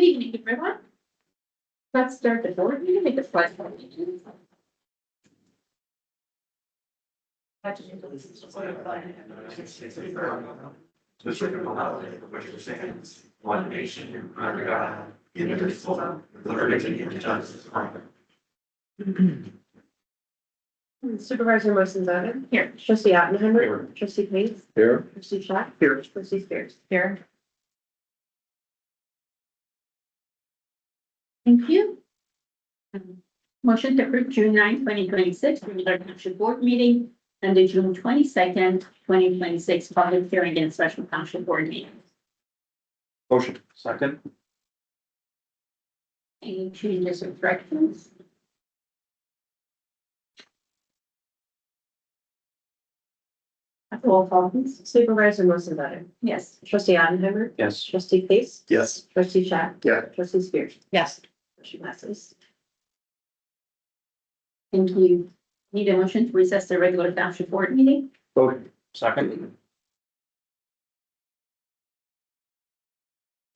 Good evening, everyone. Let's start the board meeting with the pledge of allegiance. One nation, under God, indivisible, with liberty and justice for all. Supervisor Moisen's Here. Trustee Oppenheimer. Here. Trustee Hayes. Here. Trustee Shack. Here. Trustee Spears. Here. Thank you. Motion to approve June 9, 2026, regular township board meeting and the June 22nd, 2026 public hearing and special township board meeting. Motion. Second. Any changes or corrections? Roll call, please. Supervisor Moisen's Yes. Trustee Oppenheimer. Yes. Trustee Hayes. Yes. Trustee Shack. Yeah. Trustee Spears. Yes. Motion passes. Thank you. Need a motion to recess the regular township board meeting? Motion. Second.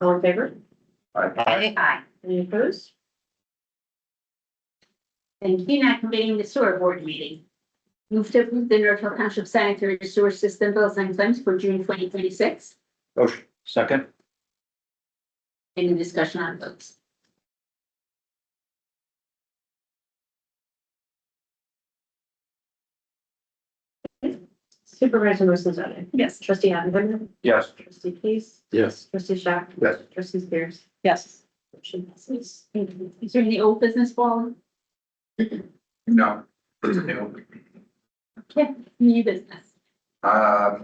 All in favor? Aye. Any opposed? Thank you. Now convening the sewer board meeting. Move to approve the Northfield Township sanitary sewer system bills and claims for June 2026. Motion. Second. Any discussion on those? Supervisor Moisen's Yes. Trustee Oppenheimer. Yes. Trustee Hayes. Yes. Trustee Shack. Yes. Trustee Spears. Yes. Motion passes. Thank you. Is there any old business, Paul? No, it's new. Okay, new business. I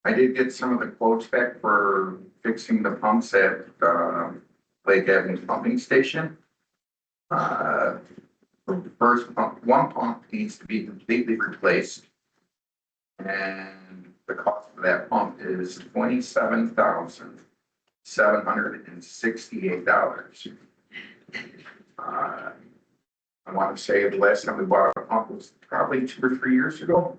did get some of the quotes back for fixing the pumps at, Lake Avenue Pumping Station. First pump, one pump needs to be completely replaced. And the cost of that pump is $27,768. I want to say the last time we bought a pump was probably 2 or 3 years ago.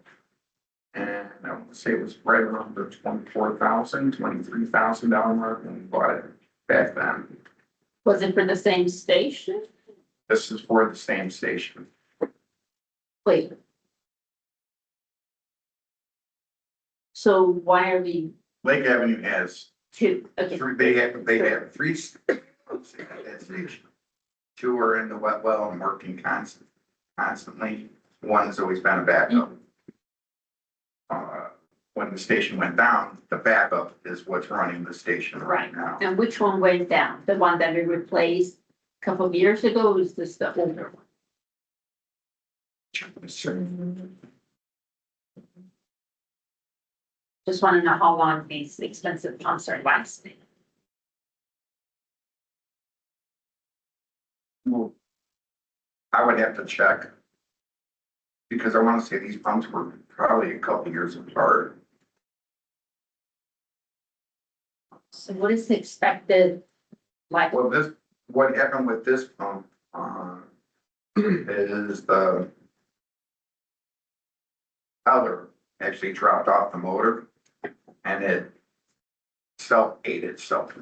And I want to say it was right around the $23,000 mark when we bought it back then. Was it for the same station? This is for the same station. Wait. So why are we Lake Avenue has two? Okay, they have 3 pumps at that station. 2 are in the wet well and working constantly. One has always been a backup. When the station went down, the backup is what's running the station right now. and which one went down? The one that we replaced a couple of years ago, or is this the older one? Just want to know how long these expensive pumps are lasting. Well, I would have to check. Because I want to say these pumps were probably a couple years apart. So what is the expected life? Well, what happened with this pump, is the other actually dropped off the motor and it ate itself.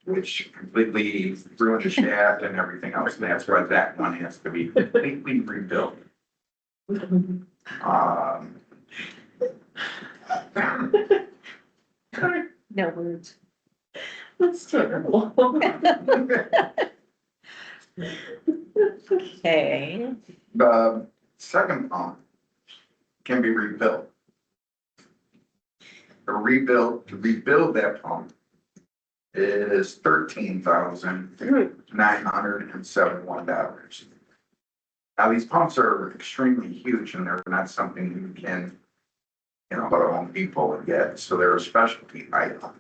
Which completely ruined the shaft and everything else, and that's why that one has to be completely rebuilt. No words. That's terrible. Okay. The second pump can be rebuilt. To rebuild that pump is $13,971. Now, these pumps are extremely huge and they're not something you can, go to Home Depot and get, so they're a specialty item.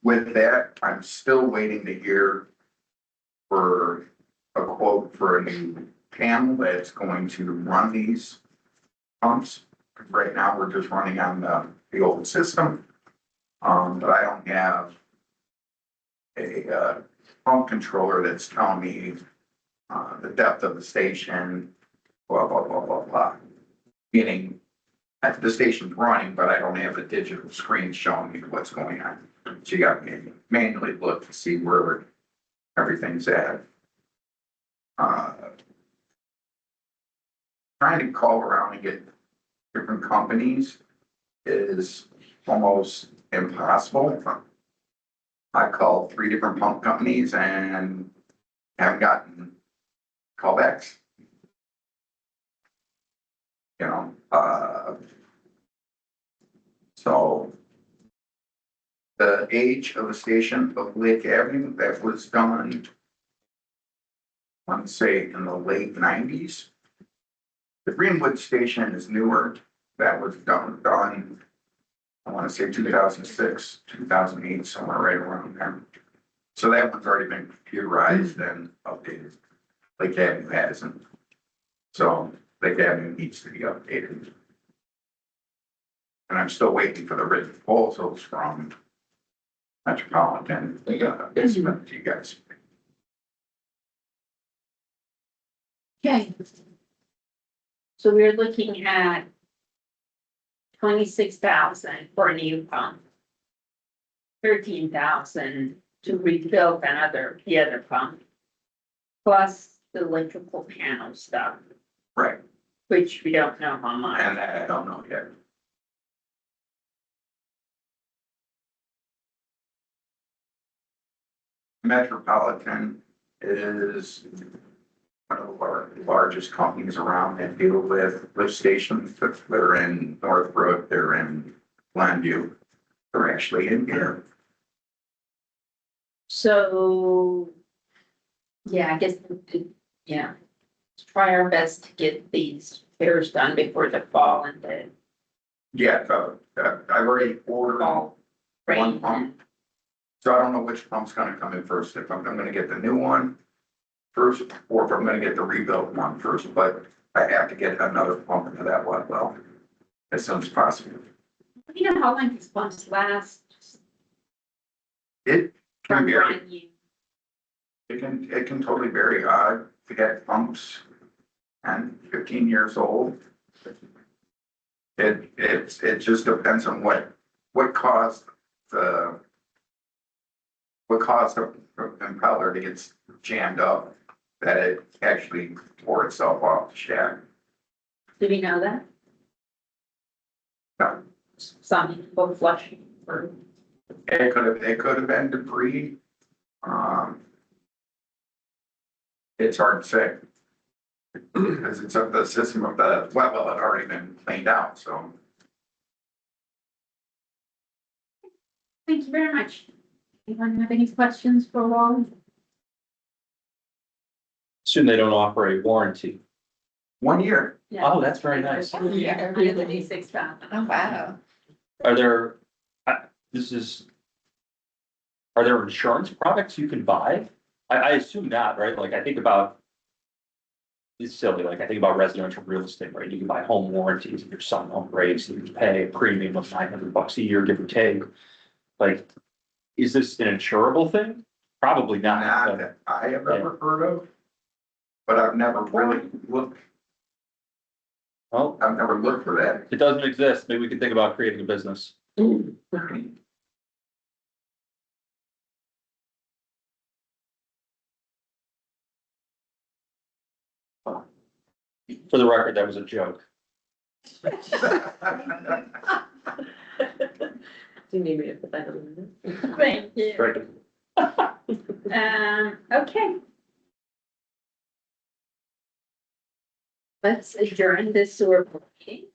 With that, I'm still waiting to hear for a quote for a new panel that's going to run these pumps. Right now, we're just running on the old system. But I don't have a pump controller that's telling me the depth of the station, blah, blah, blah, blah, blah. Meaning the station's running, but I don't have a digital screen showing me what's going on. So you got to manually look to see where everything's at. Trying to call around and get different companies is almost impossible. I called 3 different pump companies and haven't gotten callbacks. You know, so the age of the station of Lake Avenue, that was done, I want to say in the late 90s. The Greenwood station is newer. That was done, I want to say 2006, 2008, somewhere right around there. So that one's already been computerized and updated. Lake Avenue hasn't. So Lake Avenue needs to be updated. And I'm still waiting for the written proposals from Metropolitan. It's been to you guys. Okay. So we're looking at 26,000 for a new pump. 13,000 to rebuild the other pump. Plus the electrical panel stuff, Right. which we don't know how much. And I don't know yet. Metropolitan is one of the largest companies around that deal with lift stations. They're in Northbrook, they're in Glenview. They're actually in here. So, yeah, I guess, yeah, let's try our best to get these repairs done before the fall and the Yeah, I've already ordered one rain. pump. So I don't know which pump's gonna come in first, if I'm gonna get the new one first, or if I'm gonna get the rebuilt one first, but I have to get another pump into that one, well, as soon as possible. You know how long these pumps last? It can From vary, brand new. it can totally vary, to get pumps and 15 years old. It just depends on what caused the impeller to get jammed up, that it actually tore itself off the shaft. Do we know that? No. Some people flushing or, It could have been debris. It's hard to say. Because it's of the system of the, well, it had already been cleaned out, so. thank you very much. Anyone have any questions for Wally? Assume they don't offer a warranty. 1 year. Oh, that's very nice. Yeah, really 6,000. Oh, wow. Are there, are there insurance products you can buy? I assume not, right? Like I think about, it's silly, like I think about residential real estate, right? You can buy home warranties if your son home breaks, you can pay a premium of $900 a year, give or take. Like, is this an insurable thing? Probably not. Not but- that I have ever heard of. But I've never really looked, Well, I've never looked for that. if it doesn't exist, maybe we can think about creating a business. For the record, that was a joke. Do you need me to put that on? Thank you. Right. Okay. Let's adjourn this sewer board meeting.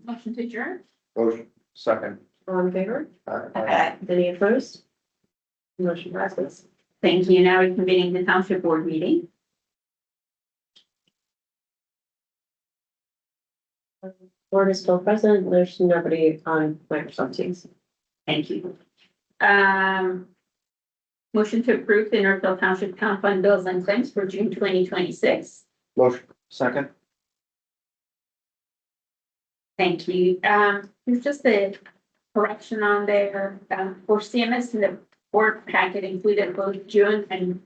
Motion to adjourn. Motion. Second. All in favor? Any opposed? Motion passes. Thank you. Now we're convening the township board meeting. Board is still present. There's nobody on Microsoft Teams. Thank you. Motion to approve the Northfield Township Town Fund bills and claims for June 2026. Motion. Second. Thank you. There's just a correction on there, for CMS in the board packet included both June and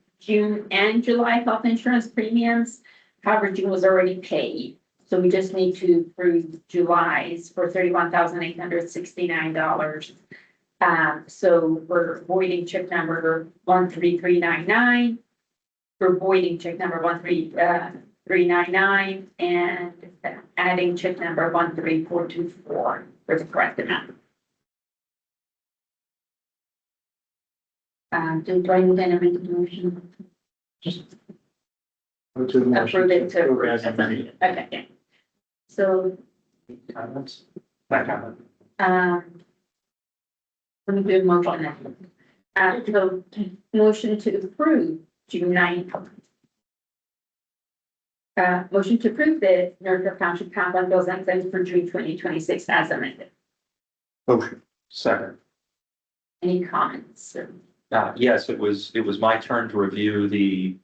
July health insurance premiums. However, June was already paid. So we just need to approve July's for $31,869. So we're voiding check number 13399. We're voiding check number 13399 and adding check number 13424 for the correct amount. Do I need to make a motion? Approve it to approve. As amended. Okay, yeah. So, Comments? Back comment. let me do a motion now. So, motion to approve June 9th. Motion to approve the Northfield Township compound bills and claims for June 2026 as amended. Motion. Second. Any comments? Yes, it was my turn to review the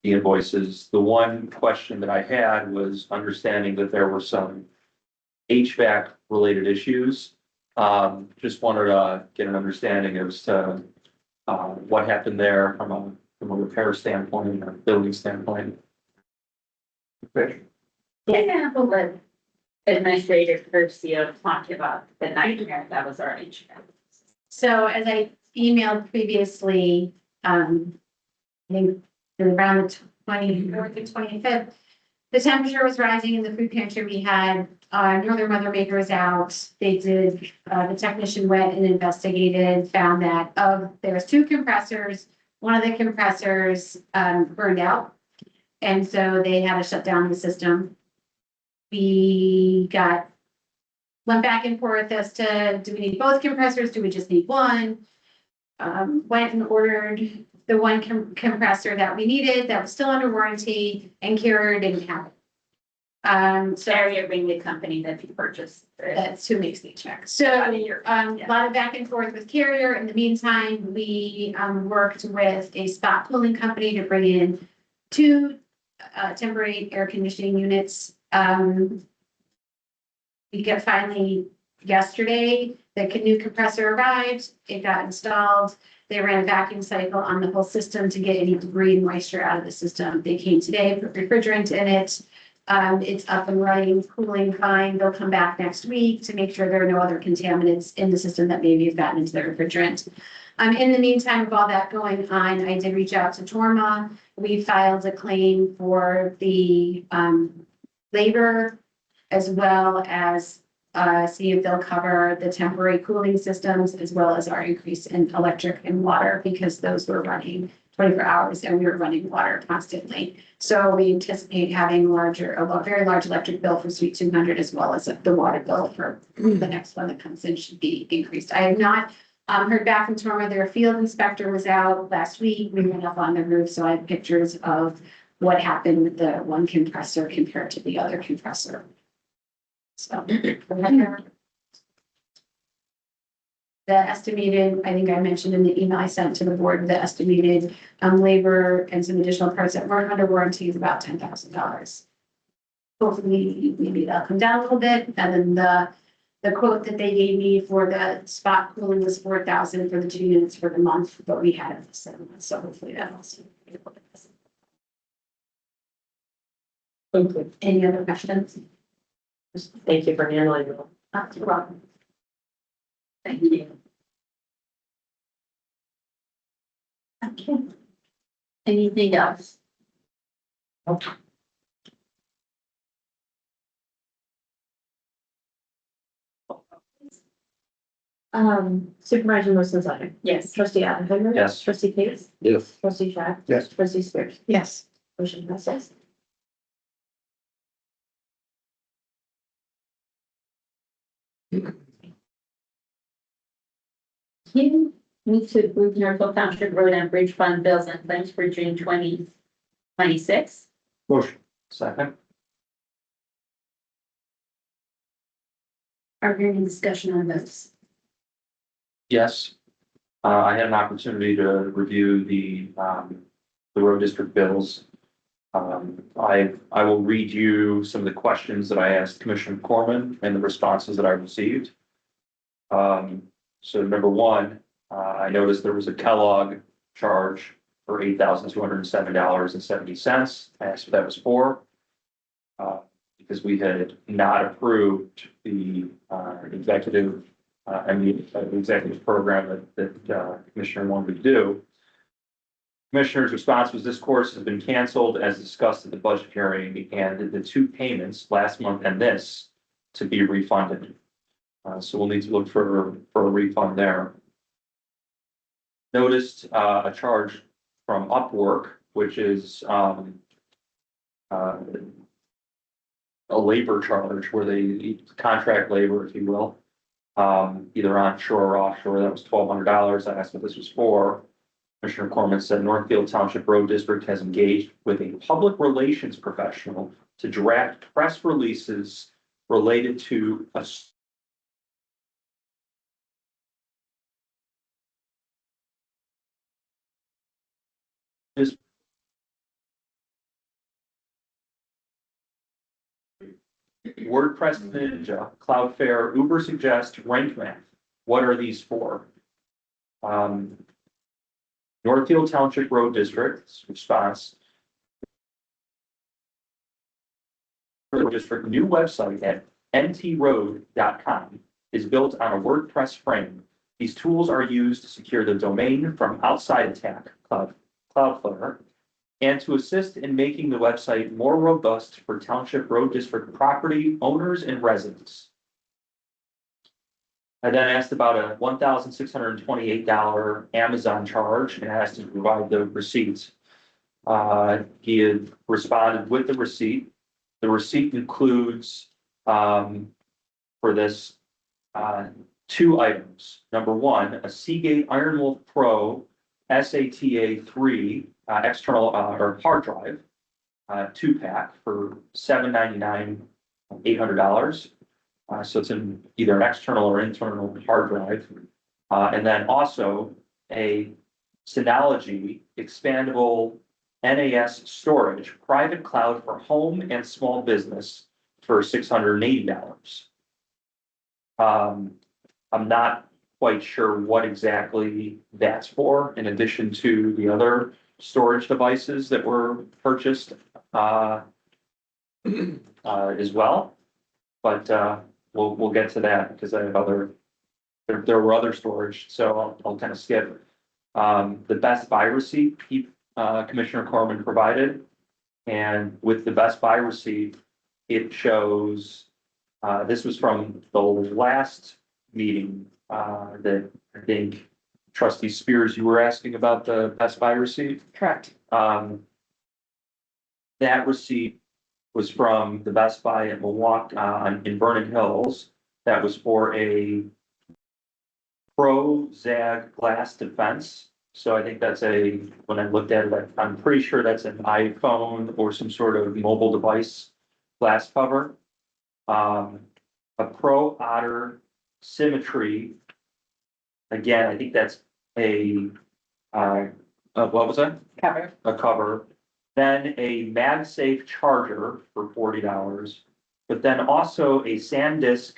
invoices. The one question that I had was understanding that there were some HVAC related issues. Just wanted to get an understanding as to what happened there from a repair standpoint and a building standpoint. Yeah, we'll let Administrator Garcia talk about the nightmare that was our HVAC. So as I emailed previously, I think around the 24th or 25th, the temperature was rising in the food pantry. We had Northern Mother Makers out. They did, the technician went and investigated, found that there was 2 compressors. One of the compressors burned out. And so they had to shut down the system. We went back and forth as to, do we need both compressors? Do we just need one? Went and ordered the one compressor that we needed that was still under warranty, and Carrier didn't have it. So Carrier being the company that you purchased. that's who makes the check. So, a lot of back and forth with Carrier. In the meantime, we worked with a spot cooling company to bring in 2 temporary air conditioning units. We got finally yesterday, the new compressor arrived, it got installed. They ran a vacuum cycle on the whole system to get any debris and moisture out of the system. They came today, put refrigerant in it. It's up and running, cooling fine. They'll come back next week to make sure there are no other contaminants in the system that maybe have gotten into the refrigerant. In the meantime of all that going on, I did reach out to Torma. We filed a claim for the labor, as well as see if they'll cover the temporary cooling systems, as well as our increase in electric and water, because those were running 24 hours and we were running water constantly. So we anticipate having a very large electric bill for Suite 200, as well as the water bill for the next one that comes in should be increased. I have not heard back from Torma. Their field inspector was out last week. We went up on the roof, so I have pictures of what happened with the one compressor compared to the other compressor. So the estimated, I think I mentioned in the email I sent to the board, the estimated labor and some additional parts that weren't under warranty is about $10,000. Hopefully, maybe that'll come down a little bit. And then the quote that they gave me for the spot cooling was $4,000 for the 2 units for the month, but we had it for 7 months, so hopefully that also. Any other questions? Thank you for handling it. You're welcome. Thank you. Okay. Anything else? Supervisor Wilson-Snyder. Yes. Trustee Oppenheimer. Yes. Trustee Case. Yes. Trustee Shack. Yes. Trustee Spears. Yes. Motion passes. You move to approve Northfield Township Road and Bridge Fund bills and claims for June 2026. Motion. Second. Are there any discussion on those? Yes. I had an opportunity to review the road district bills. I will read you some of the questions that I asked Commissioner Corman and the responses that I received. So number 1, I noticed there was a Kellogg charge for $8,207.70. I asked what that was for. Because we had not approved the, executive, executive program that Commissioner wanted to do. Commissioner's response was this course has been canceled as discussed at the budget hearing and the two payments last month and this to be refunded. So we'll need to look for a refund there. Noticed, a charge from Upwork, which is, a labor charge where they contract labor, if you will. Either onshore or offshore, that was $1,200. I asked what this was for. Commissioner Corman said Northfield Township Road District has engaged with a public relations professional to draft press releases related to a WordPress Ninja, Cloudflare, Uber Suggest, Rank Math. What are these for? Northfield Township Road District's response. District new website at ntroad.com is built on a WordPress frame. These tools are used to secure the domain from outside attack, Cloudflare, and to assist in making the website more robust for Township Road District property owners and residents. I then asked about a $1,628 Amazon charge and asked him to provide the receipts. He had responded with the receipt. The receipt includes, for this, two items. Number one, a Seagate Iron Wolf Pro SATA 3 external or hard drive, 2-pack for $799, $800. So it's in either an external or internal hard drive. And then also a Synology expandable NAS storage, private cloud for home and small business for $680. I'm not quite sure what exactly that's for, in addition to the other storage devices that were purchased as well. But we'll get to that because I have there were other storage, so I'll kind of skip. The Best Buy receipt Commissioner Corman provided, and with the Best Buy receipt, it shows, this was from the last meeting that I think Trustee Spears, you were asking about the Best Buy receipt. Correct. That receipt was from the Best Buy at Milwaukee, in Vernon Hills. That was for a Pro Zag glass defense. So I think that's when I looked at it, I'm pretty sure that's an iPhone or some sort of mobile device glass cover. A Pro Otter Symmetry. Again, I think that's what was that? Cover. A cover. Then a MagSafe charger for $40, but then also a SanDisk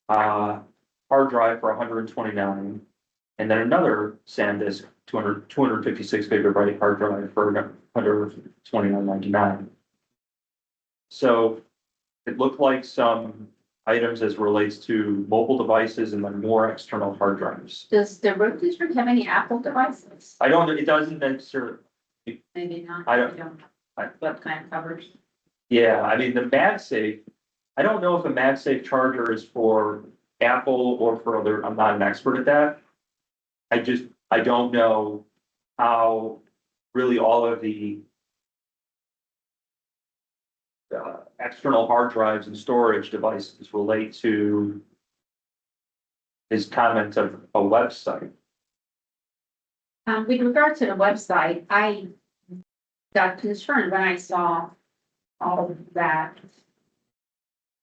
hard drive for $129, and then another SanDisk 256 gigabyte hard drive for $129.99. So it looked like some items as relates to mobile devices and then more external hard drives. Does the road district have any Apple devices? It doesn't necessarily. Maybe not. I don't- know what kind of covers. Yeah, I mean, the MagSafe, I don't know if a MagSafe charger is for Apple or for other, I'm not an expert at that. I don't know how really all of the external hard drives and storage devices relate to his comment of a website. With regard to the website, I got concerned when I saw all of that,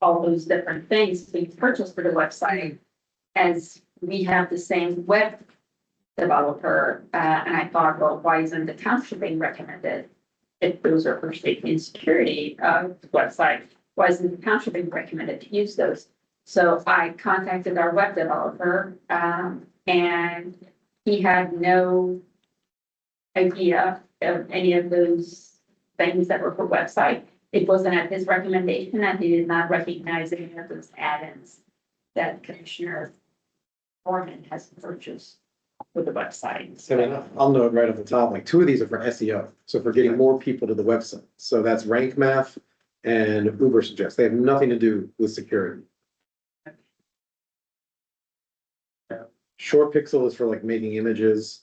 all those different things being purchased for the website, as we have the same web developer, and I thought, well, why isn't the township being recommended? If those are for safety and security website, why isn't the township being recommended to use those? So I contacted our web developer, and he had no idea of any of those things that were for website. it wasn't at his recommendation that he did not recognize any of those add-ins that Commissioner Foreman has purchased with the website. So then I'll note right off the top, like 2 of these are for SEO, so for getting more people to the website. So that's Rank Math and Uber Suggest. They have nothing to do with security. Short Pixel is for like making images.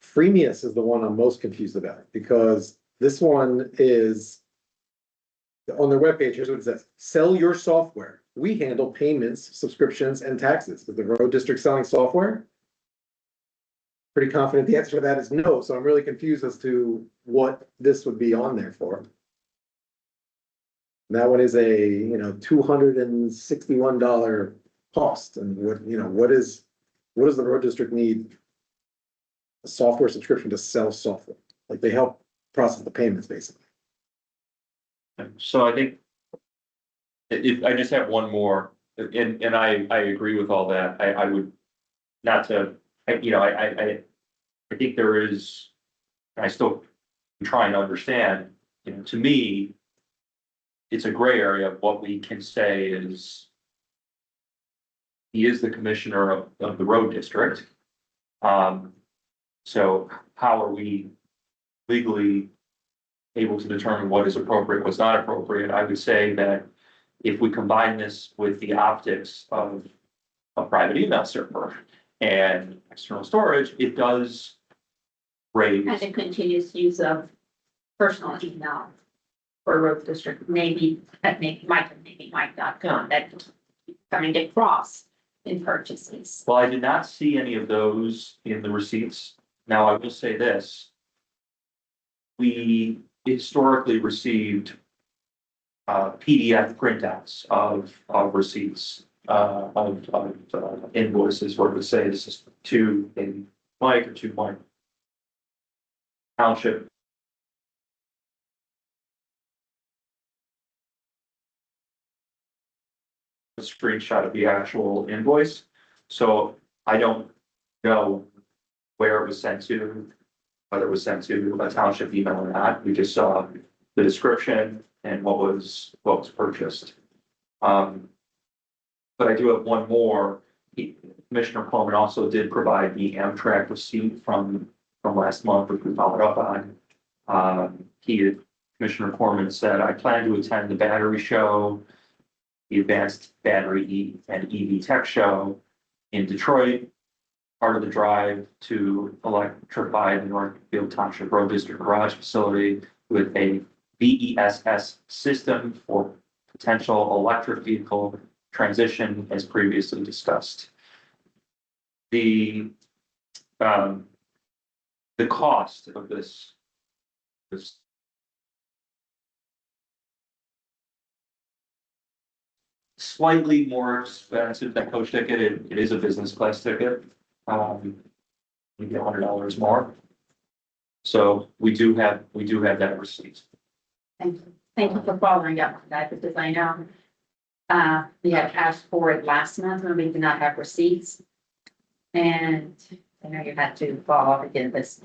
Freemius is the one I'm most confused about because this one is on their webpage. Here's what it says: sell your software. We handle payments, subscriptions, and taxes. Is the road district selling software? Pretty confident the answer to that is no. So I'm really confused as to what this would be on there for. That one is a, $261 cost. And what does the road district need? A software subscription to sell software, like they help process the payments basically. So I think if I just have one more, and I agree with all that, I would not to, I think there is, I still trying to understand, to me, it's a gray area of what we can say is he is the commissioner of the road district. So how are we legally able to determine what is appropriate, what's not appropriate? I would say that if we combine this with the optics of a private email server and external storage, it does raise. And the continuous use of personal email for road district, maybe Mike.com, that coming across in purchases. Well, I did not see any of those in the receipts. Now, I will say this. We historically received PDF printouts of receipts, of invoices where it would say this is to a Mike or to Mike Township. A screenshot of the actual invoice. So I don't know where it was sent to, whether it was sent to a township email or not. We just saw the description and what was purchased. But I do have one more. Commissioner Coleman also did provide the Amtrak receipt from last month, which we followed up on. Commissioner Coleman said, I plan to attend the battery show, the Advanced Battery and EV Tech Show in Detroit, part of the drive to electrify the Northfield Township Road District Garage Facility with a BESS system for potential electric vehicle transition as previously discussed. The cost of this slightly more expensive than coach ticket. It is a business class ticket. You get $100 more. So we do have that receipt. Thank you for following up on that, because I know we had asked for it last month when we did not have receipts. And I know you had to follow up again this.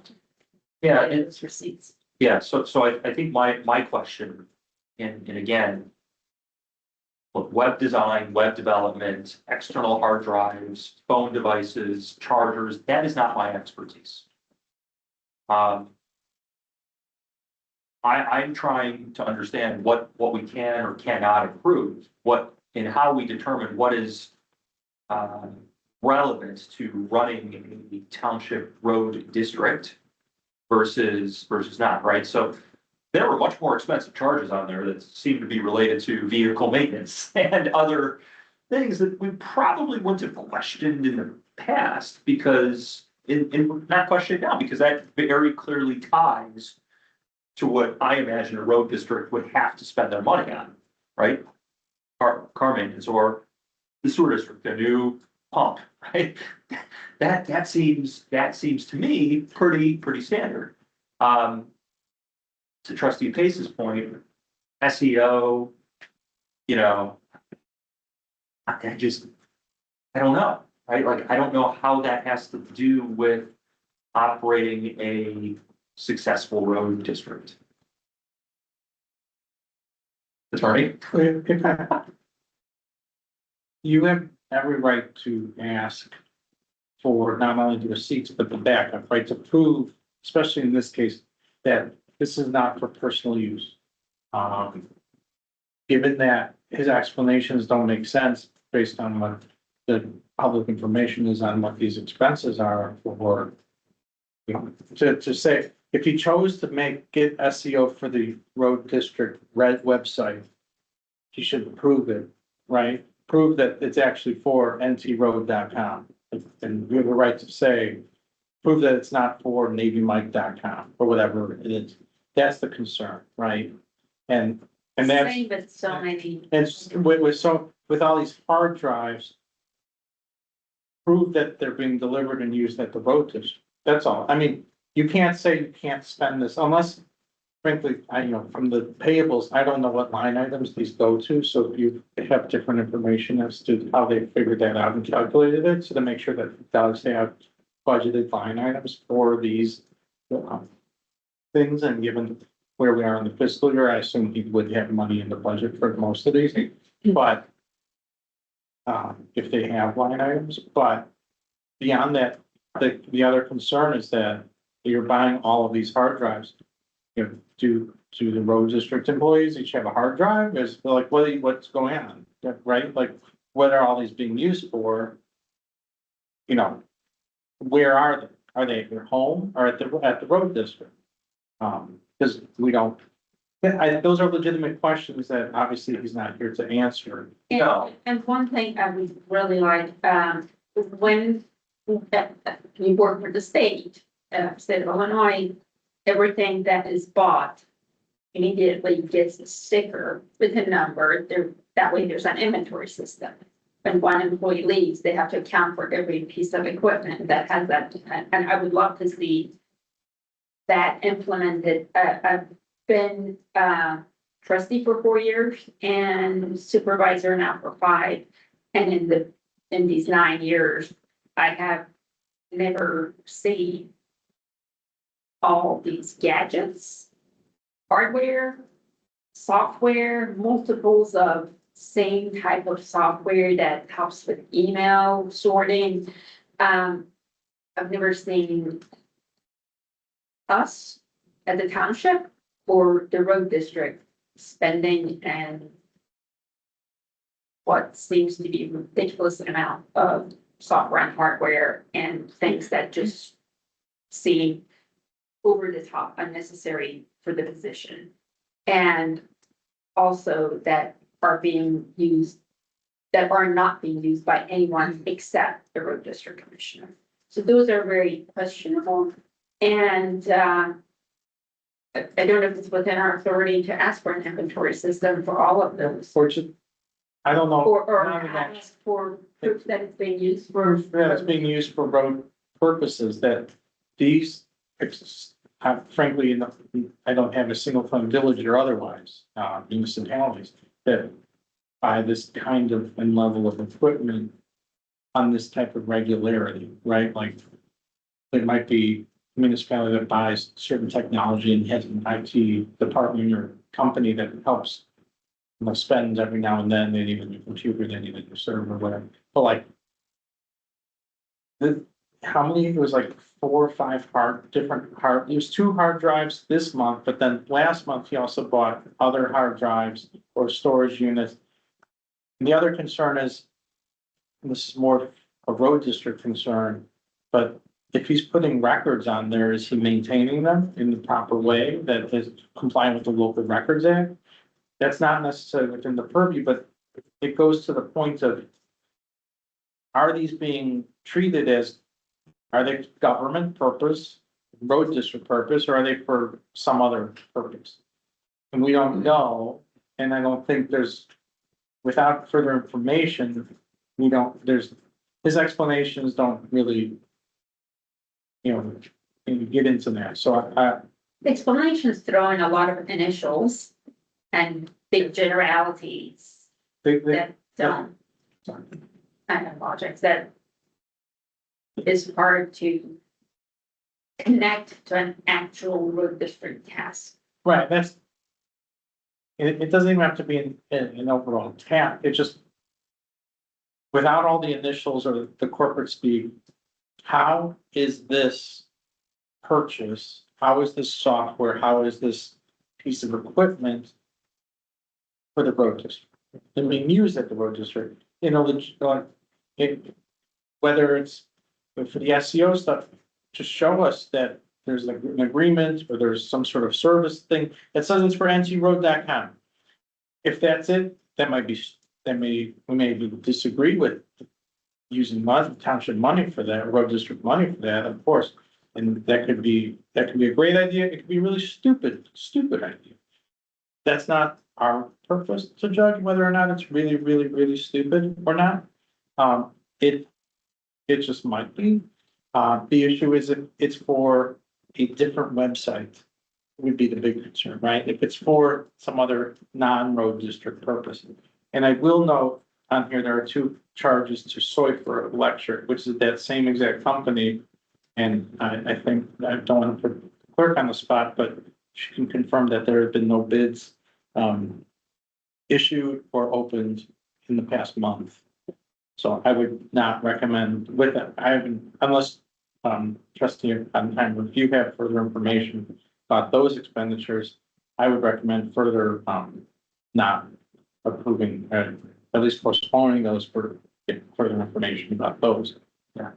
Yeah, it's receipts. Yeah, so I think my question, and again, look, web design, web development, external hard drives, phone devices, chargers, that is not my expertise. I'm trying to understand what we can or cannot approve, and how we determine what is relevant to running a township road district versus not, right? So there were much more expensive charges on there that seem to be related to vehicle maintenance and other things that we probably wouldn't have questioned in the past, because not questioned now, because that very clearly ties to what I imagine a road district would have to spend their money on, right? Car maintenance, or the sewer district, a new pump, right? That seems to me pretty standard. To Trustee Pace's point, SEO, I don't know, right? Like, I don't know how that has to do with operating a successful road district. Attorney? You have every right to ask for not only the receipts, but the backup, right, to prove, especially in this case, that this is not for personal use. Given that his explanations don't make sense based on what the public information is on what these expenses are for. You know, to say, if he chose to get SEO for the road district red website, he should prove it, right? Prove that it's actually for ntroad.com. And you have a right to say, prove that it's not for navymike.com or whatever it is. That's the concern, right? And that's, Same with so many. it's with all these hard drives, prove that they're being delivered and used at the road district. That's all. I mean, you can't say you can't spend this unless, frankly, from the payables, I don't know what line items these go to. So if you have different information as to how they figured that out and calculated it, so to make sure that it does have budgeted line items for these things, and given where we are in the fiscal year, I assume he would have money in the budget for most of these, but if they have line items, but beyond that, the other concern is that you're buying all of these hard drives. Do the road district employees each have a hard drive? Is like, what's going on, right? Like, what are all these being used for? Where are they? Are they at your home or at the road district? Because we don't, those are legitimate questions that obviously he's not here to answer. No. And one thing I would really like, when you work for the state of Illinois, everything that is bought immediately gets a sticker with a number. That way there's an inventory system. When one employee leaves, they have to account for every piece of equipment that has that. And I would love to see that implemented. I've been trustee for 4 years and supervisor now for 5. And in these 9 years, I have never seen all these gadgets, hardware, software, multiples of same type of software that helps with email sorting. I've never seen us at the township or the road district spending and what seems to be a ridiculous amount of software and hardware and things that just seem over the top, unnecessary for the position. And also that are not being used by anyone except the road district commissioner. So those are very questionable. And I don't know if it's within our authority to ask for an inventory system for all of those. I don't know. Or None of that. ask for proof that it's being used for. Yeah, it's being used for road purposes that these, frankly, I don't have a single fund village or otherwise, municipalities that buy this kind of and level of equipment on this type of regularity, right? Like, there might be a municipality that buys certain technology and has an IT department or company that helps, spends every now and then. They need a new computer, they need a new server, whatever. But like, how many? It was like 4 or 5 it was 2 hard drives this month, but then last month he also bought other hard drives or storage units. And the other concern is, and this is more a road district concern, but if he's putting records on there, is he maintaining them in the proper way that is compliant with the Local Records Act? That's not necessarily within the purview, but it goes to the point of, are these being treated as, are they government purpose, road district purpose, or are they for some other purpose? And we don't know, and I don't think without further information, his explanations don't really, get into that. So The explanations throw in a lot of initials and big generalities that don't. I have logics that is hard to connect to an actual road district task. right, it doesn't even have to be an overall tap, it just. Without all the initials or the corporate speak, how is this purchase, how is this software, how is this piece of equipment for the road district, and being used at the road district, you know, whether it's for the SEO stuff, just show us that there's an agreement or there's some sort of service thing that says it's for ncroad.com. If that's it, we may disagree with using township money for that, road district money for that, of course. And that could be a great idea. It could be a really stupid idea. That's not our purpose to judge whether or not it's really, really, really stupid or not. It just might be. The issue is if it's for a different website, would be the big concern, right? If it's for some other non-road district purpose. And I will note on here, there are 2 charges to Soyfer Electric, which is that same exact company. And I think, I don't want to put the clerk on the spot, but she can confirm that there have been no bids issued or opened in the past month. So I would not recommend with it. I haven't, unless trustee if you have further information about those expenditures, I would recommend further not approving, at least postponing those for further information about those. Yeah.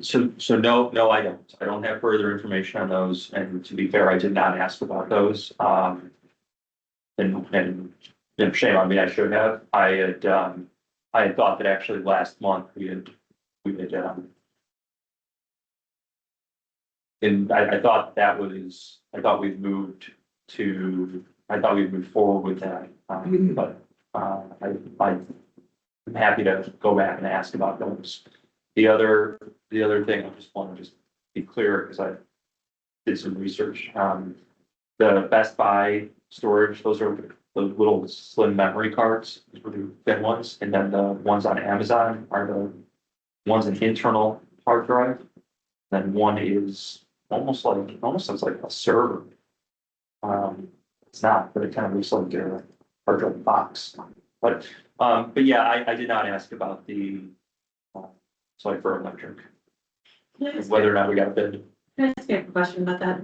So no, I don't. I don't have further information on those. And to be fair, I did not ask about those. And shame on me, I should have. I had thought that actually last month we had and I thought we'd moved forward with that. But I'm happy to go back and ask about those. The other thing, I just want to be clear, because I did some research. The Best Buy storage, those are the little slim memory cards, those were the thin ones, and then the ones on Amazon are the one's an internal hard drive. Then one is almost looks like a server. It's not, but it kind of looks like a hard drive box. But yeah, I did not ask about the Soyfer Electric, whether or not we got a bid. Can I ask you a question about that?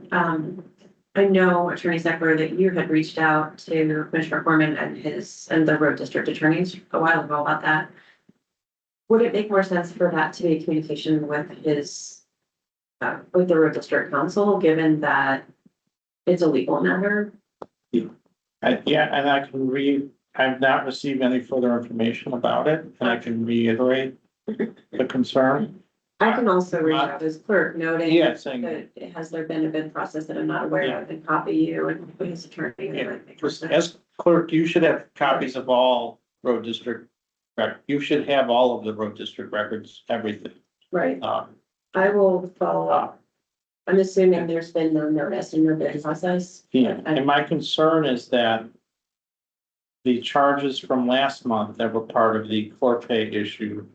I know Attorney Seckler that you had reached out to Commissioner Foreman and the road district attorneys a while ago about that. Would it make more sense for that to be communication with with the road district council, given that it's a legal matter? Yeah, and I've not received any further information about it, and I can reiterate the concern. I can also reach out as clerk noting Yeah, saying, that has there been a bid process that I'm not aware of, and copy you and his attorney. yeah, as clerk, you should have copies of all road district. You should have all of the road district records, everything. Right, I will follow up. I'm assuming there's been no notice in your bid process. Yeah, and my concern is that the charges from last month that were part of the core pay issue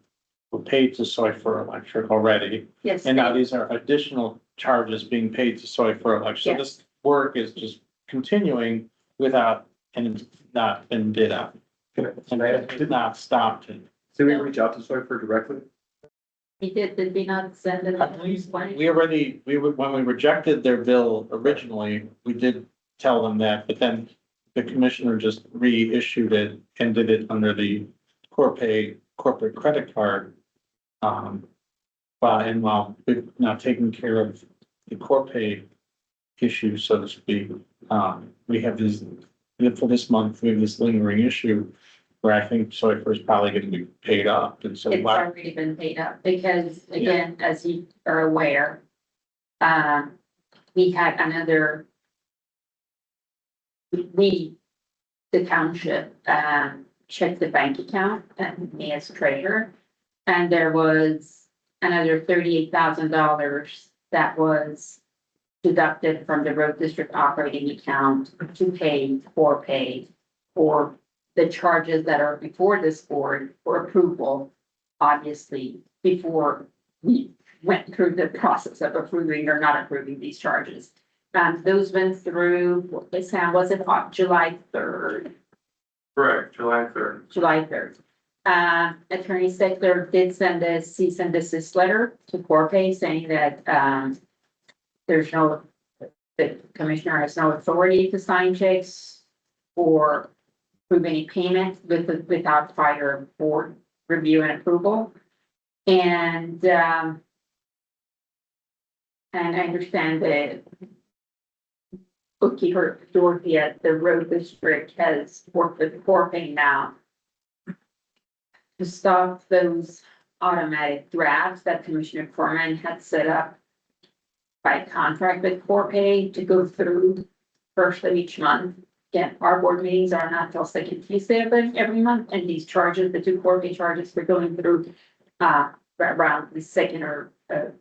were paid to Soyfer Electric already. Yes. And now these are additional charges being paid to Soyfer Electric. So Yes. this work is just continuing without, and not been bid out. And it did not stop to. Did we reach out to Soyfer directly? He did we not send it? When we rejected their bill originally, we did tell them that, but then the commissioner just reissued it and did it under the corporate credit card. And while we've now taken care of the Corpay issue, so to speak, we have this, for this month, we have this lingering issue where I think Soyfer is probably going to be paid up, and so. It's already been paid up because, again, as you are aware, we had another. The township, checked the bank account and me as treasurer, and there was another $38,000 that was deducted from the road district operating account to pay for the charges that are before this board for approval, obviously, before we went through the process of approving or not approving these charges. Those went through, was it on July 3rd? Correct, July 3rd. Attorney Stickler did send a cease and desist letter to Corpay saying that, the commissioner has no authority to sign checks or approve any payment without prior board review and approval. And I understand that bookkeeper Dorothy at the road district has worked with Corpay now to stop those automatic drafts that Commissioner Corman had set up by contract with Corpay to go through first of each month. Again, our board meetings are not till second Tuesday of every month, and these charges, the two Corpay charges, we're going through around the second or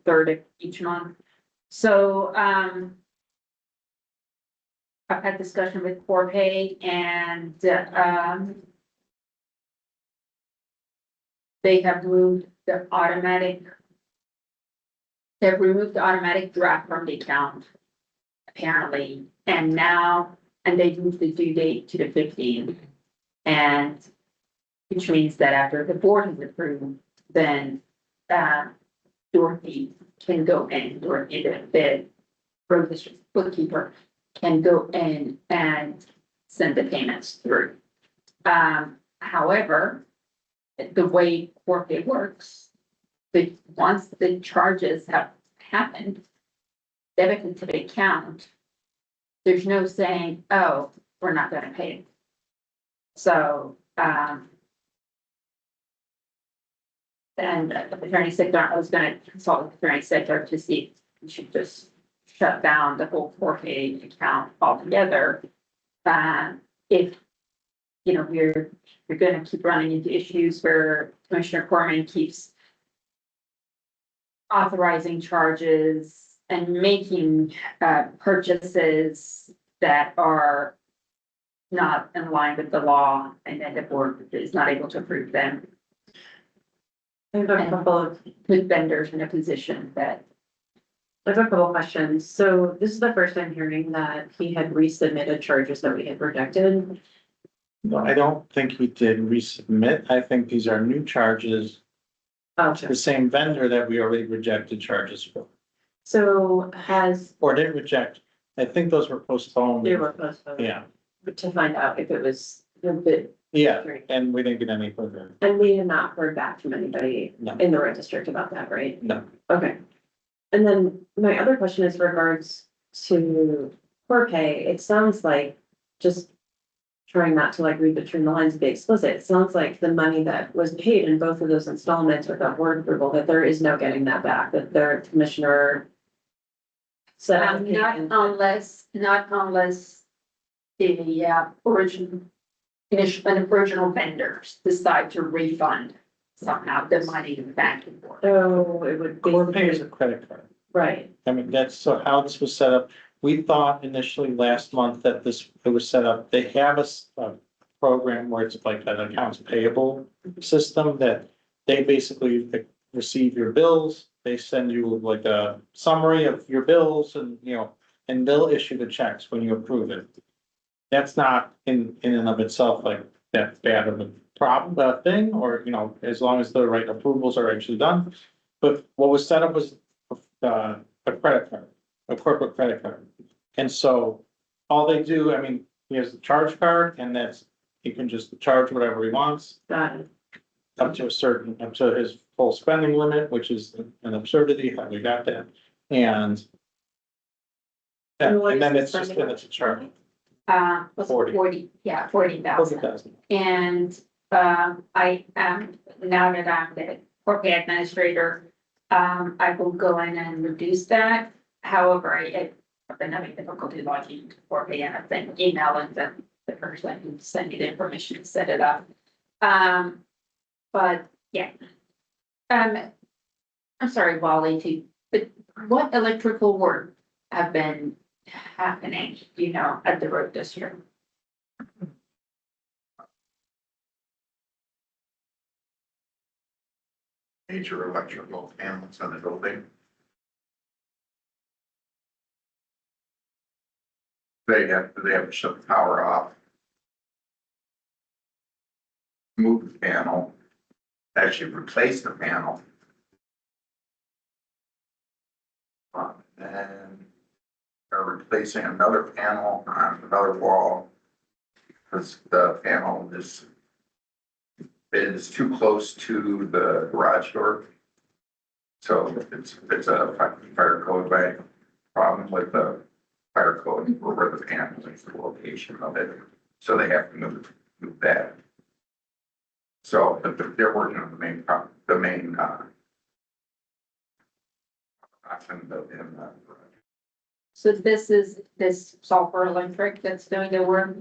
third of each month. So, I've had discussion with Corpay and, they have moved the automatic. They've removed the automatic draft from the account, apparently, and they've moved the due date to the 15th. And which means that after the board has approved, then, Dorothy can go in, Dorothy, the road district bookkeeper can go in and send the payments through. However, the way Corpay works, once the charges have happened, debited to the account, there's no saying, oh, we're not gonna pay it. So, and Attorney Secretary, I was gonna consult with Attorney Secretary to see if we should just shut down the whole Corpay account altogether. If, we're gonna keep running into issues where Commissioner Corman keeps authorizing charges and making purchases that are not in line with the law, and then the board is not able to approve them. I have a couple of Put vendors in a position that, I have a couple questions. So this is the first I'm hearing that he had resubmitted charges that we had rejected. I don't think he did resubmit. I think these are new charges. Oh, The same vendor that we already rejected charges for, so has, or didn't reject. I think those were postponed. they were postponed Yeah, to find out if it was a bit. yeah, and we didn't get any further. And we have not heard back from anybody No. in the road district about that, right? No. Okay. And then my other question is regards to Corpay. It sounds like, just trying not to like read between the lines and be explicit, it sounds like the money that was paid in both of those installments without board approval, that there is no getting that back, that their commissioner said. not unless the original vendors decide to refund somehow the money back and forth. So it would Corpay is basically, a credit card. right, I mean, that's so how this was set up. We thought initially last month that it was set up, they have a program where it's like an accounts payable system that they basically receive your bills. They send you like a summary of your bills and, and they'll issue the checks when you approve it. That's not in and of itself like that bad of a problem, thing, or, as long as the right approvals are actually done. But what was set up was a credit card, a corporate credit card. And so all they do, I mean, he has the charge card and he can just charge whatever he wants got it. up to his full spending limit, which is an absurdity, how we got that. And yeah, And what and then is it's the just, spending then it's a charge. Was 40. 40,000. 40,000. And, I am, now that I'm the Corpay administrator, I will go in and reduce that. However, I've been having difficulty logging into Corpay, and I've been emailing the person who sent me the information to set it up. But yeah. I'm sorry, Wally, but what electrical work have been happening, at the road district? Major electrical panels on the building. they have to shut the power off. Move the panel, actually replace the panel. And they're replacing another panel on another wall. Because the panel is too close to the garage door. So it's a fire code by problem with the fire code or where the panel is, the location of it. So they have to move that. So but they're working on the main option in the. So this is this software electric that's doing the work.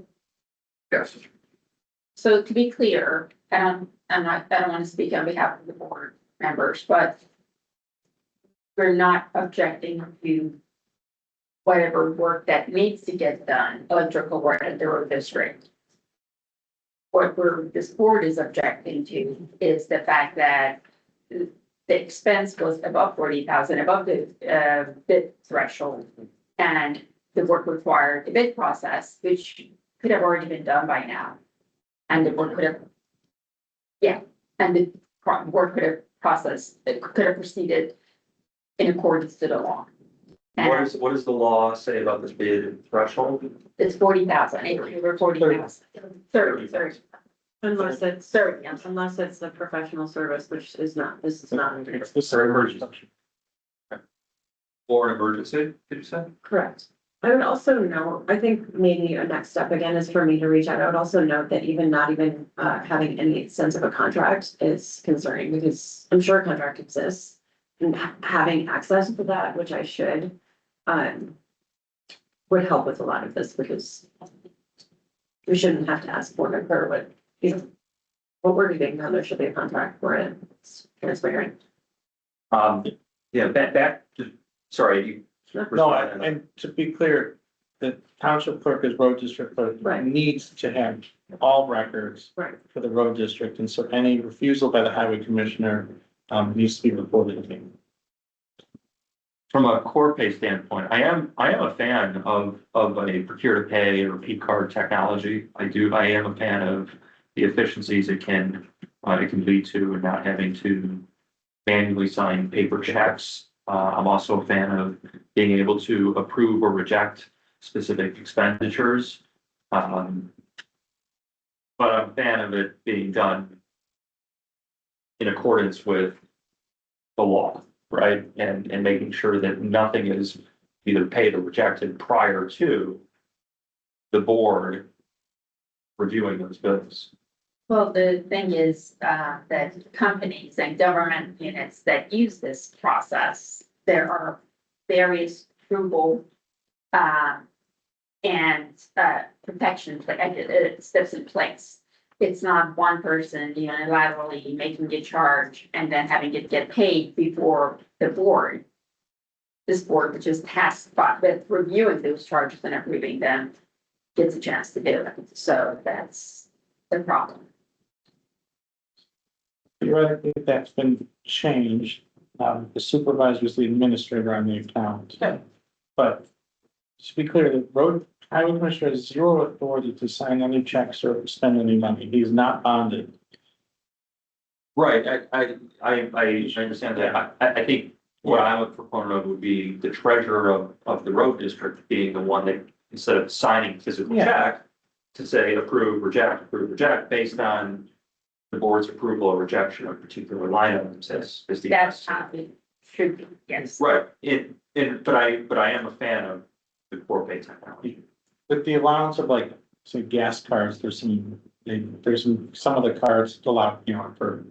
Yes, So to be clear, and I don't want to speak on behalf of the board members, but we're not objecting to whatever work that needs to get done, electrical work at the road district. What this board is objecting to is the fact that the expense was above 40,000, above the bid threshold. And the work required a bid process, which could have already been done by now. And the work could have, and the work could have proceeded in accordance to the law. And What does the law say about this bid threshold? it's 40,000, over 40,000, 30. Unless it's, 30, I'm sorry. unless it's the professional service, which is not, this is not. It's the For emergency. emergency. Or an emergency, did you say? Correct. I would also note, I think maybe a next step again is for me to reach out. I would also note that not even having any sense of a contract is concerning because I'm sure a contract exists. And having access to that, which I should, would help with a lot of this because we shouldn't have to ask for it or what we're doing now, there should be a contract for it. It's transparent. Yeah, back to, sorry, you. No, and to be clear, the township clerk as road district clerk Right. needs to have all records Right. for the road district, and so any refusal by the highway commissioner needs to be reported to me. From a core pay standpoint, I am a fan of a procure to pay or P card technology. I am a fan of the efficiencies it can lead to and not having to manually sign paper checks. I'm also a fan of being able to approve or reject specific expenditures. But I'm a fan of it being done in accordance with the law, right? And making sure that nothing is either paid or rejected prior to the board reviewing those bills. Well, the thing is, that companies and government units that use this process, there are various approval, and, protection, steps in place. It's not one person unilaterally making a charge and then having it get paid before the board. This board, which is tasked with reviewing those charges and approving them, gets a chance to do it. So that's the problem. Theoretically, that's been changed. The supervisor is the administrator on the account. But to be clear, the road highway commissioner has zero authority to sign any checks or spend any money. He is not bonded. Right, I understand that. I think what I'm a proponent of would be the treasurer of the road district being the one that, instead of signing physical Yeah. check, to say approve, reject, based on the board's approval or rejection of particular line items as the. That's how it should be, yes. Right, but I am a fan of the core pay technology. With the allowance of like, say, gas cards, there's some of the cards allow, for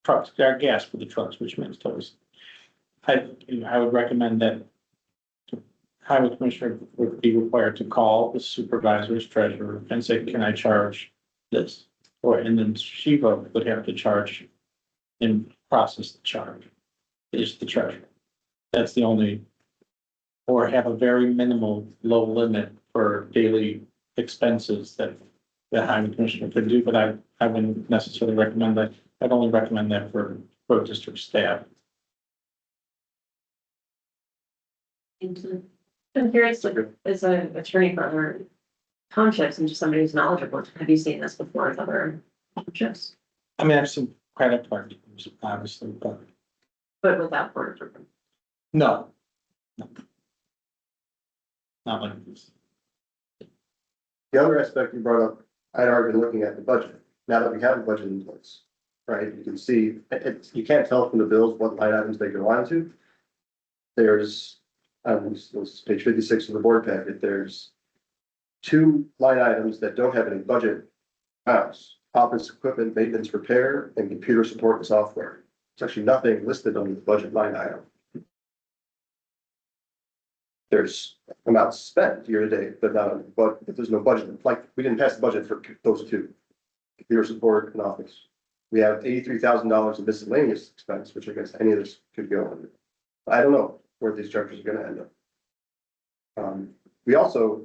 trucks, gas for the trucks, which means tolls. I would recommend that the highway commissioner would be required to call the supervisor's treasurer and say, can I charge this? And then Shiva would have to charge and process the charge. It's the treasurer. That's the only, or have a very minimal low limit for daily expenses that the highway commissioner could do, but I wouldn't necessarily recommend that. I'd only recommend that for road district staff. Thank you. I'm curious, like, as an attorney for other townships and just somebody who's knowledgeable, have you seen this before with other townships? I mean, I've seen credit card, use, obviously, But without board approval? no. No. Not like this. The other aspect you brought up, I'd already been looking at the budget, now that we have a budget in place. Right, you can see, you can't tell from the bills what line items they go on to. There's, this is page 56 of the board packet, there's two line items that don't have any budget amounts: office equipment, maintenance, repair, and computer support and software. There's actually nothing listed on the budget line item. There's amounts spent year to date, but if there's no budget, like, we didn't pass the budget for those two, computer support and office. We have $83,000 in miscellaneous expense, which I guess any of this could go under. I don't know where these charges are gonna end up. We also,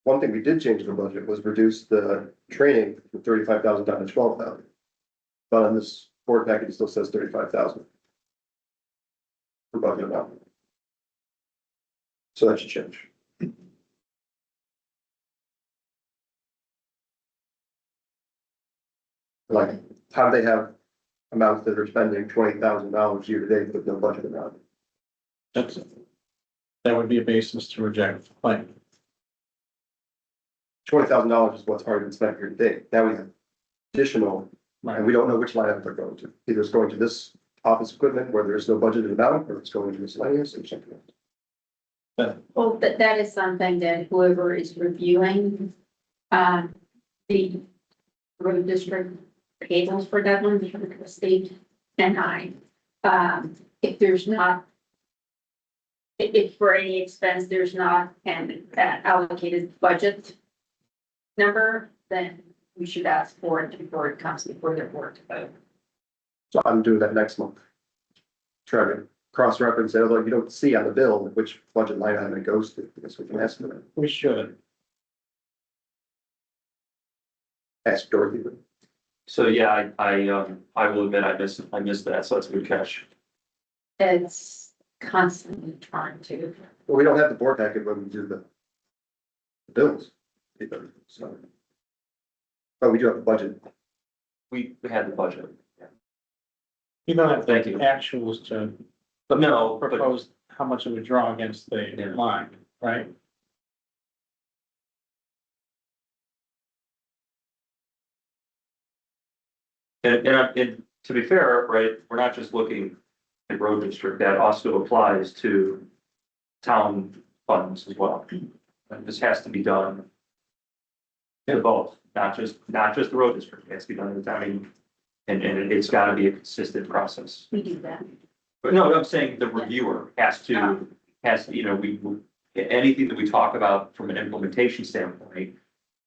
one thing we did change in the budget was reduce the training from 35,000 down to 12,000. But on this board package, it still says 35,000. For budget amount. So that should change. Like, how do they have amounts that are spending $20,000 year to date with no budget amount? That's, that would be a basis to reject the claim. $20,000 is what's already been spent year to date. Now we have additional, and we don't know which line items they're going to. Either it's going to this office equipment where there's no budgeted amount, or it's going to miscellaneous or something else. Well, that is something that whoever is reviewing, the road district tables for that one, between the state and if there's not, if for any expense, there's not an allocated budget number, then we should ask for it before it comes before the board to vote. So I'm doing that next month. Try to cross-reference it, although you don't see on the bill which budget line item it goes to, because we can ask them, We should. ask Dorothy. So, yeah, I will admit, I missed that, so that's a good catch. It's constantly trying to. Well, we don't have the board packet when we do the bills either, so. But we do have a budget. We had the budget. You don't have Thank the you. actuals to But no, but propose how much it would draw against the Yeah. line, right? and to be fair, right, we're not just looking at road district, that also applies to town funds as well. And this has to be done to both, not just the road district, it has to be done in the town. And it's gotta be a consistent process. We do that. But no, I'm saying the reviewer has to, you know, anything that we talk about from an implementation standpoint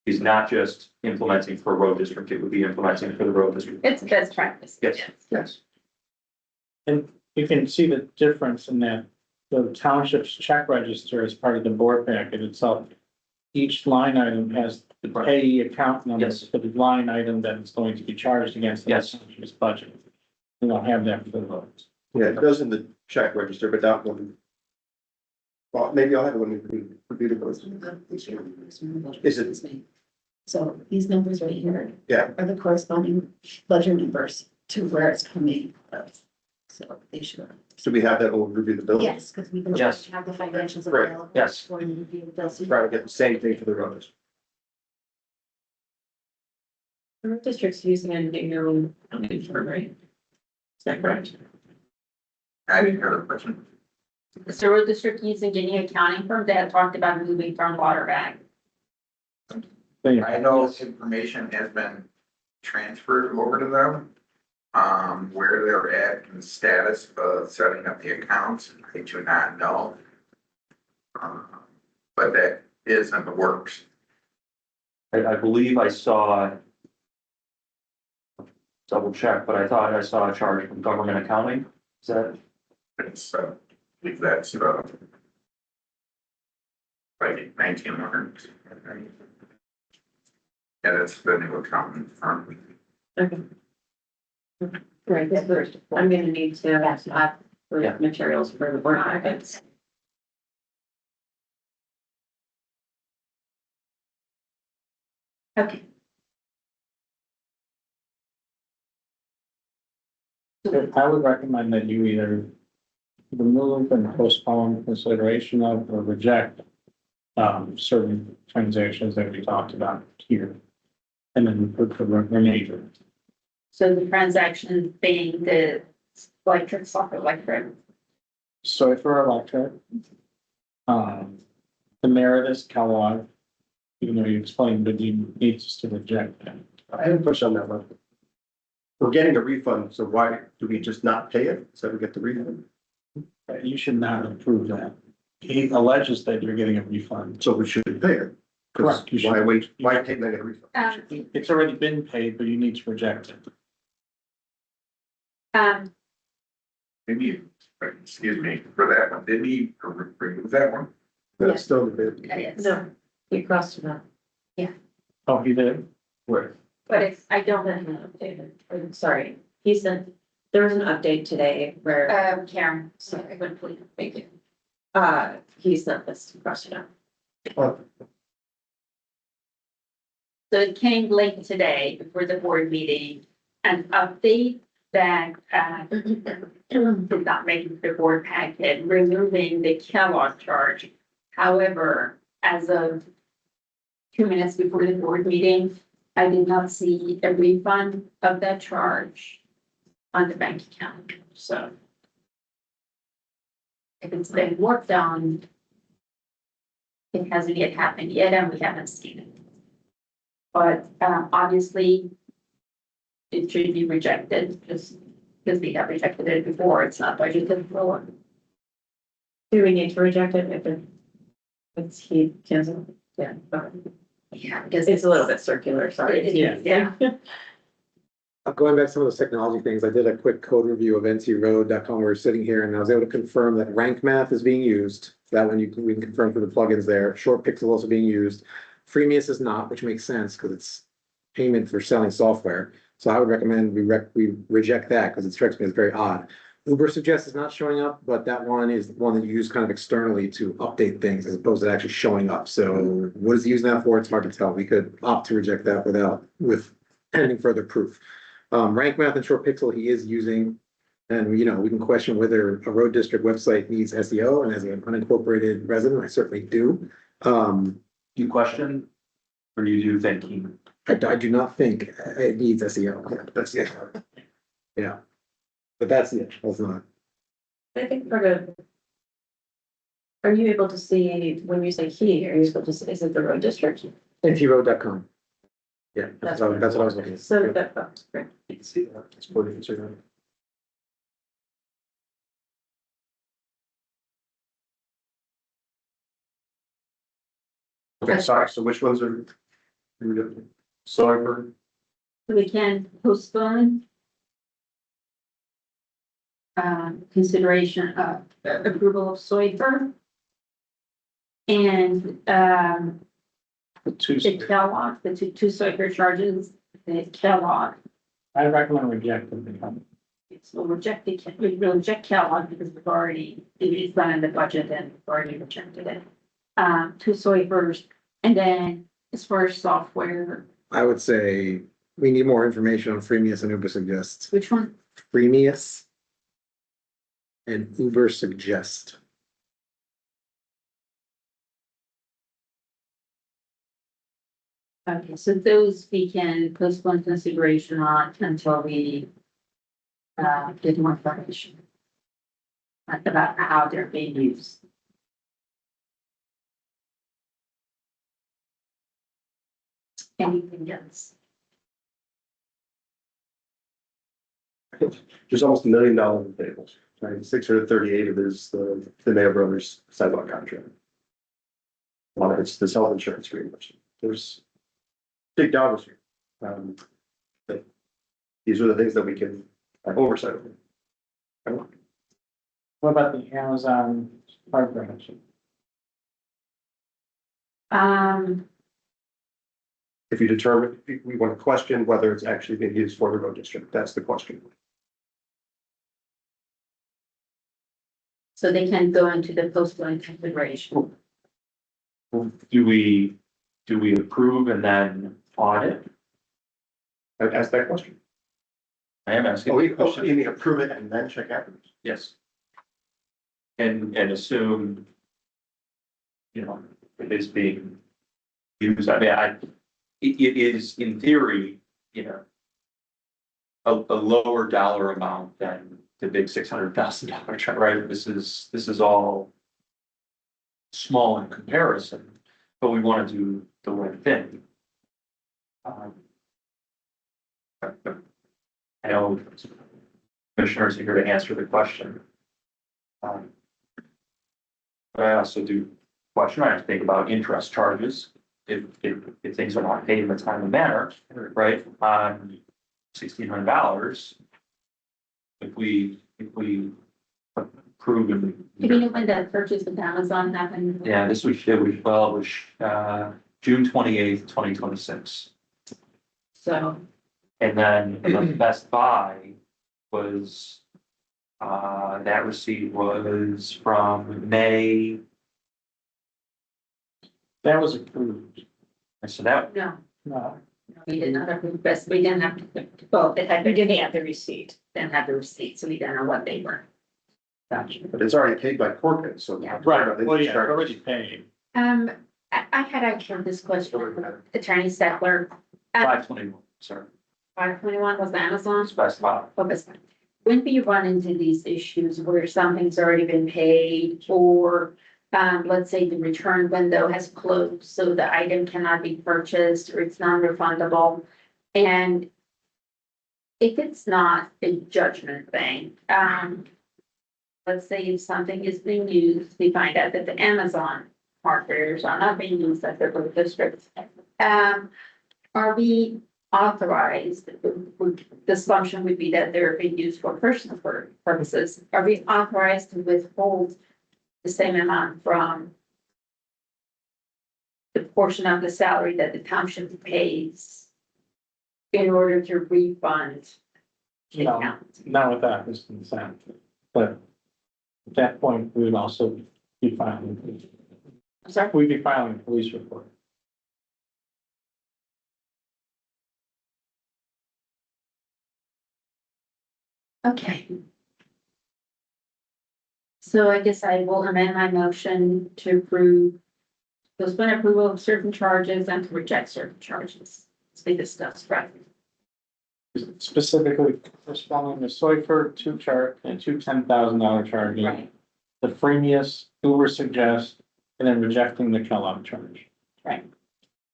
is not just implementing for a road district, it would be implementing for the road district. It's best practice. Yes. Yes. And you can see the difference in that the township's check register is part of the board packet itself. Each line item has the payee account number Yes. for the line item that is going to be charged against the Yes. township's budget. We don't have that for the roads. Yeah, it goes in the check register, but that one. Well, maybe I'll have it when we review the bills. Is it? So these numbers right here. Yeah. Are the corresponding budget numbers to where it's coming from. So they should. So we have that when we review the bill? Yes, because we can Yes. have the financials Right, available. yes. For you to review the bills. Try to get the same thing for the roads. The road district's using a new accounting firm, right? Is that correct? I didn't hear the question. The sewer district using any accounting firm that talked about moving from water back. I know information has been transferred over to them. Where they're at in the status of setting up the accounts, I do not know. But that is in the works. I believe I saw. Double check, but I thought I saw a charge from government accounting, is that? It's, I believe that's, like 1900. Yeah, that's the new accountant firm. Okay. Right, this first, I'm gonna need to have for Yeah. materials for the board packets. Okay, I would recommend that you either remove and postpone consideration of or reject certain transactions that we talked about here. And then put the remainder. so the transaction being the electric, software electric, So for electric, Emeritus Kellogg, even though you explained that you need us to reject that. I have a question on that one. We're getting a refund, so why do we just not pay it? So we get the refund? You should not approve that. He alleges that you're getting a refund. So we should pay it. 'Cause Correct, you should. Why wait, why pay and get a refund? It's already been paid, but you need to reject it. Maybe, excuse me, for that one, did he remove that one? That's still the bid. that is. No, you crossed it out. Oh, he did? Where? But it's, I don't, I'm sorry, he sent, there was an update today where, Karen, sorry, but please, thank you. he sent this crossed it out. So it came late today before the board meeting, an update that, did not make the board packet, removing the Kellogg charge. However, as of 2 minutes before the board meeting, I did not see a refund of that charge on the bank account, so. If it's been worked on, it hasn't yet happened yet, and we haven't seen it. But, obviously, it should be rejected, just because we have rejected it before, it's not budgeted for. Do we need to reject it if it's he cancel? Yeah, okay. Yeah, because It's a little bit circular, sorry. Yeah. Going back to some of those technology things, I did a quick code review of ncroad.com. We're sitting here and I was able to confirm that rank math is being used. That one we can confirm for the plugins there. Short pixel also being used. Freemius is not, which makes sense because it's payment for selling software. So I would recommend we reject that because it strikes me as very odd. Uber Suggest is not showing up, but that one is the one that you use kind of externally to update things as opposed to actually showing up. So what is he using that for? It's hard to tell. We could opt to reject that with pending further proof. Rank math and short pixel he is using. And we can question whether a road district website needs SEO, and as an unincorporated resident, I certainly do. Do you question? Or you do think he? I do not think it needs SEO. Yeah, that's it. Yeah. But that's it. That's not. I think we're good. Are you able to see, when you say he, are you able to see, is it the road district? ntroad.com. Yeah, that's what I was looking at. So that, oh, great. You can see that. It's fully considered. Okay, sorry, so which ones are? Sorry, We can postpone consideration of approval of Soifer and The two, the Kellogg, the two Soifer charges, the Kellogg. I recommend rejecting the We'll reject we'll reject Kellogg because it's not in the budget and we've already rejected it. Two Soifers, and then as far as software, I would say we need more information on Freemius and Uber Suggest. which one? Freemius and Uber Suggest. Okay, so those we can postpone consideration on until we get more information about how they're being used. Anything else? there's almost $1 million in payables, right? 638 of it is the Mayo Brothers sidewalk contract. A lot of it's this health insurance reimbursement. There's big dollars here. But these are the things that we can have oversight over. What about the Amazon hardware? If you determine, if we want to question whether it's actually being used for the road district, that's the question. So they can go into the postponed consideration. Do we approve and then audit? I'd ask that question. I am asking. Oh, the you question. mean approve it and then check afterwards? Yes. And assume. You know, it is being used, I mean, it is in theory, you know. A lower dollar amount than the big $600,000 check, right? This is all. Small in comparison, but we want to do the right thing. I know commissioners are here to answer the question. But I also do question, I have to think about interest charges. If things are not paid in a timely manner, right, on $1,600. If we approve and. Do you know when that purchase with Amazon happened? Yeah, this was, it was June 28th, 2026. So, And then the Best Buy was, that receipt was from May. That was approved. And so that, no, No, we did not approve this, we didn't have, well, it had, We didn't have the receipt. didn't have the receipt, so we didn't know what they were. gotcha. But it's already paid by Corcoran, so. Yeah. right, well, yeah, already paid. I had actually this question, Attorney Steckler. 521, sorry, 521 was Amazon. it's Best Buy. Focus. When we run into these issues where something's already been paid or, let's say the return window has closed, so the item cannot be purchased or it's non-refundable. And if it's not a judgment thing, let's say if something is being used, we find out that the Amazon hardwares are not being used at the road districts. Are we authorized, the assumption would be that they're being used for personal purposes, are we authorized to withhold the same amount from the portion of the salary that the township pays in order to refund the No. account? Not without his consent, but at that point, we would also be filing, I'm sorry? we'd be filing a police report. Okay. So I guess I will amend my motion to approve, postpone approval of certain charges and to reject certain charges. As we discussed, right? Specifically, responding to Soyfer, two $10,000 charges. Right, The Freemius, Uber Suggest, and then rejecting the Kellogg charge. right.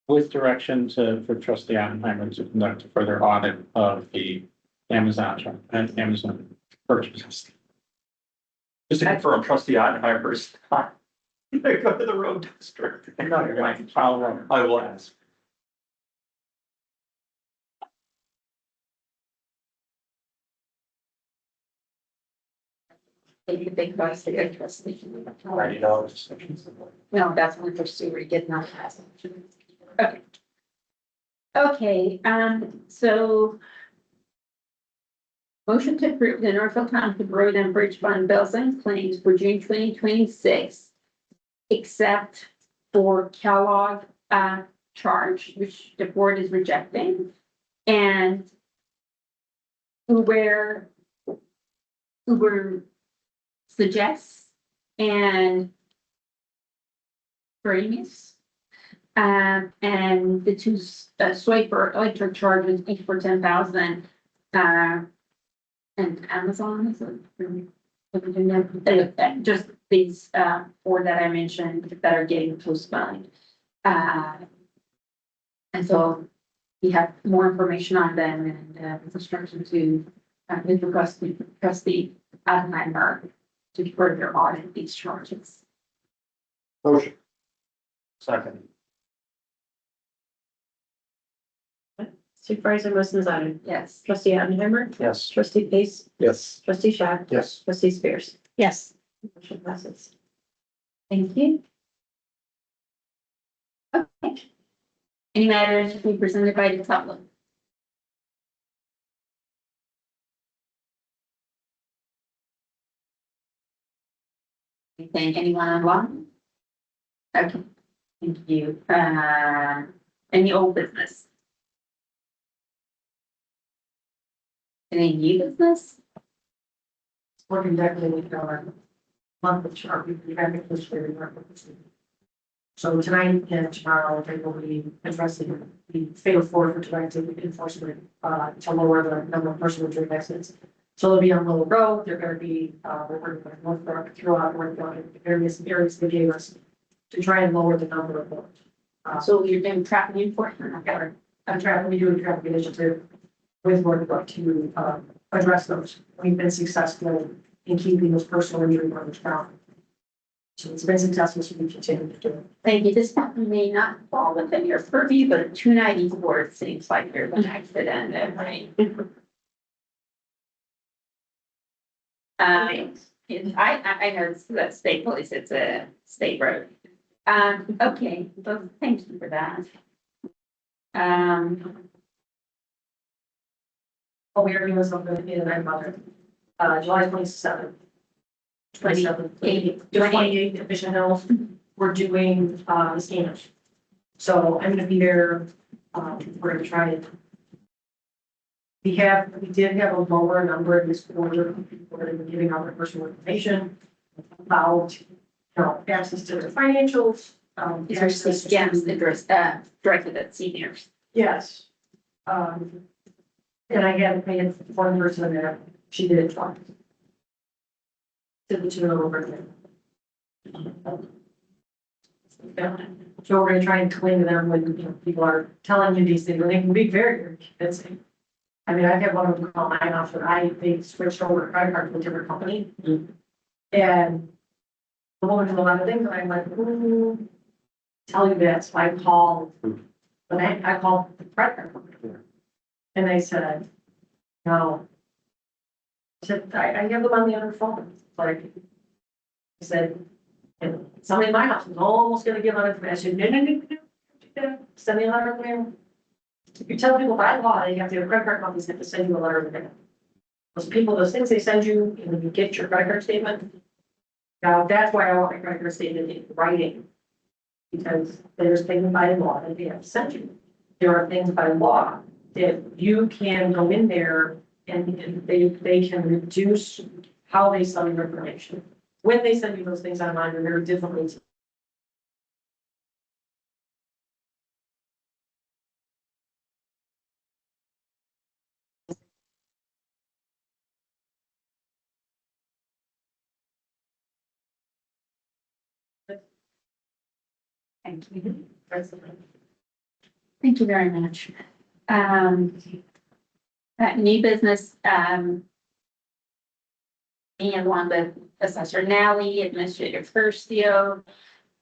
With direction for trustee Oppenheimer to conduct a further audit of the Amazon charge and Amazon purchases. Just to confirm, trustee Oppenheimer is not. Go to the road district. No, you're going to follow up. I will ask. Maybe the big bucks to get trustee. $90. No, that's only for sewer, you get not pass. Okay. Okay, so. Motion to approve the Northfield Township Road and Bridge Fund bills and claims for June 2026. Except for Kellogg, charge, which the board is rejecting. And. Uber suggests and. Previous. And the two, Swiper electric charges each for 10,000. And Amazon is just these, four that I mentioned that are getting postponed. And so we have more information on them and, instruction to, with request to trustee Oppenheimer to further audit these charges. Motion. Second, Supervisor Mosenzano, Yes. trustee Oppenheimer, yes. trustee Pace, Yes. trustee Shaw, Yes. trustee Spears. Yes. Motion passes. Thank you. Okay. Any matters to be presented by the public? Thank anyone online? Okay, thank you. Any old business? Any new business? Working directly with our monthly chart, we have it this year. So tonight and tomorrow, they will be addressing the fatal forward directive enforcement, to lower the number of personal injury accidents. So they'll be on Willow Road, they're gonna be, we're working with Northfield throughout Northfield, and various areas they gave us to try and lower the number of those. So you're doing traffic enforcement, okay? I'm trying, we do a traffic initiative with Northfield to, address those. We've been successful in keeping those personal injury numbers down. So it's been successful, so we continue to do it. Thank you. This one may not fall within your purview, but 294 seems like there's an accident there, right? I know that's state police, it's a state road. Okay, so thank you for that. Oh, we are doing something in my mother, July 27th. 28th at Mission Hills, we're doing, the scanners. So I'm gonna be there, we're gonna try it. We did have a lower number in this quarter, we're gonna be giving out their personal information about, access to their financials. These are scams directed at seniors. Yes. And I had one person there, she did it twice. To the tune of over there. So we're gonna try and clean them when, people are telling you these things, and they can be very, very convincing. I mean, I had one of them call my office, and they switched over a credit card to a different company. And the woman did a lot of things, and I'm like, tell you that, so I called, I called the credit card company. And they said, no. I said, I have them on the other phone, like, I said, and somebody in my house was almost gonna give out information, no, send me a letter of mail. If you tell people by law, you have to have credit card companies have to send you a letter of mail. Those people, those things they send you, and when you get your credit card statement. Now, that's why I want my credit card statement in writing. Because there's things by law that they have to send you. There are things by law that you can go in there and they can reduce how they sell your information. When they send you those things online, they're very difficult. Thank you. Thank you very much. That new business, and along with Assessor Nally, Administrator Firstio,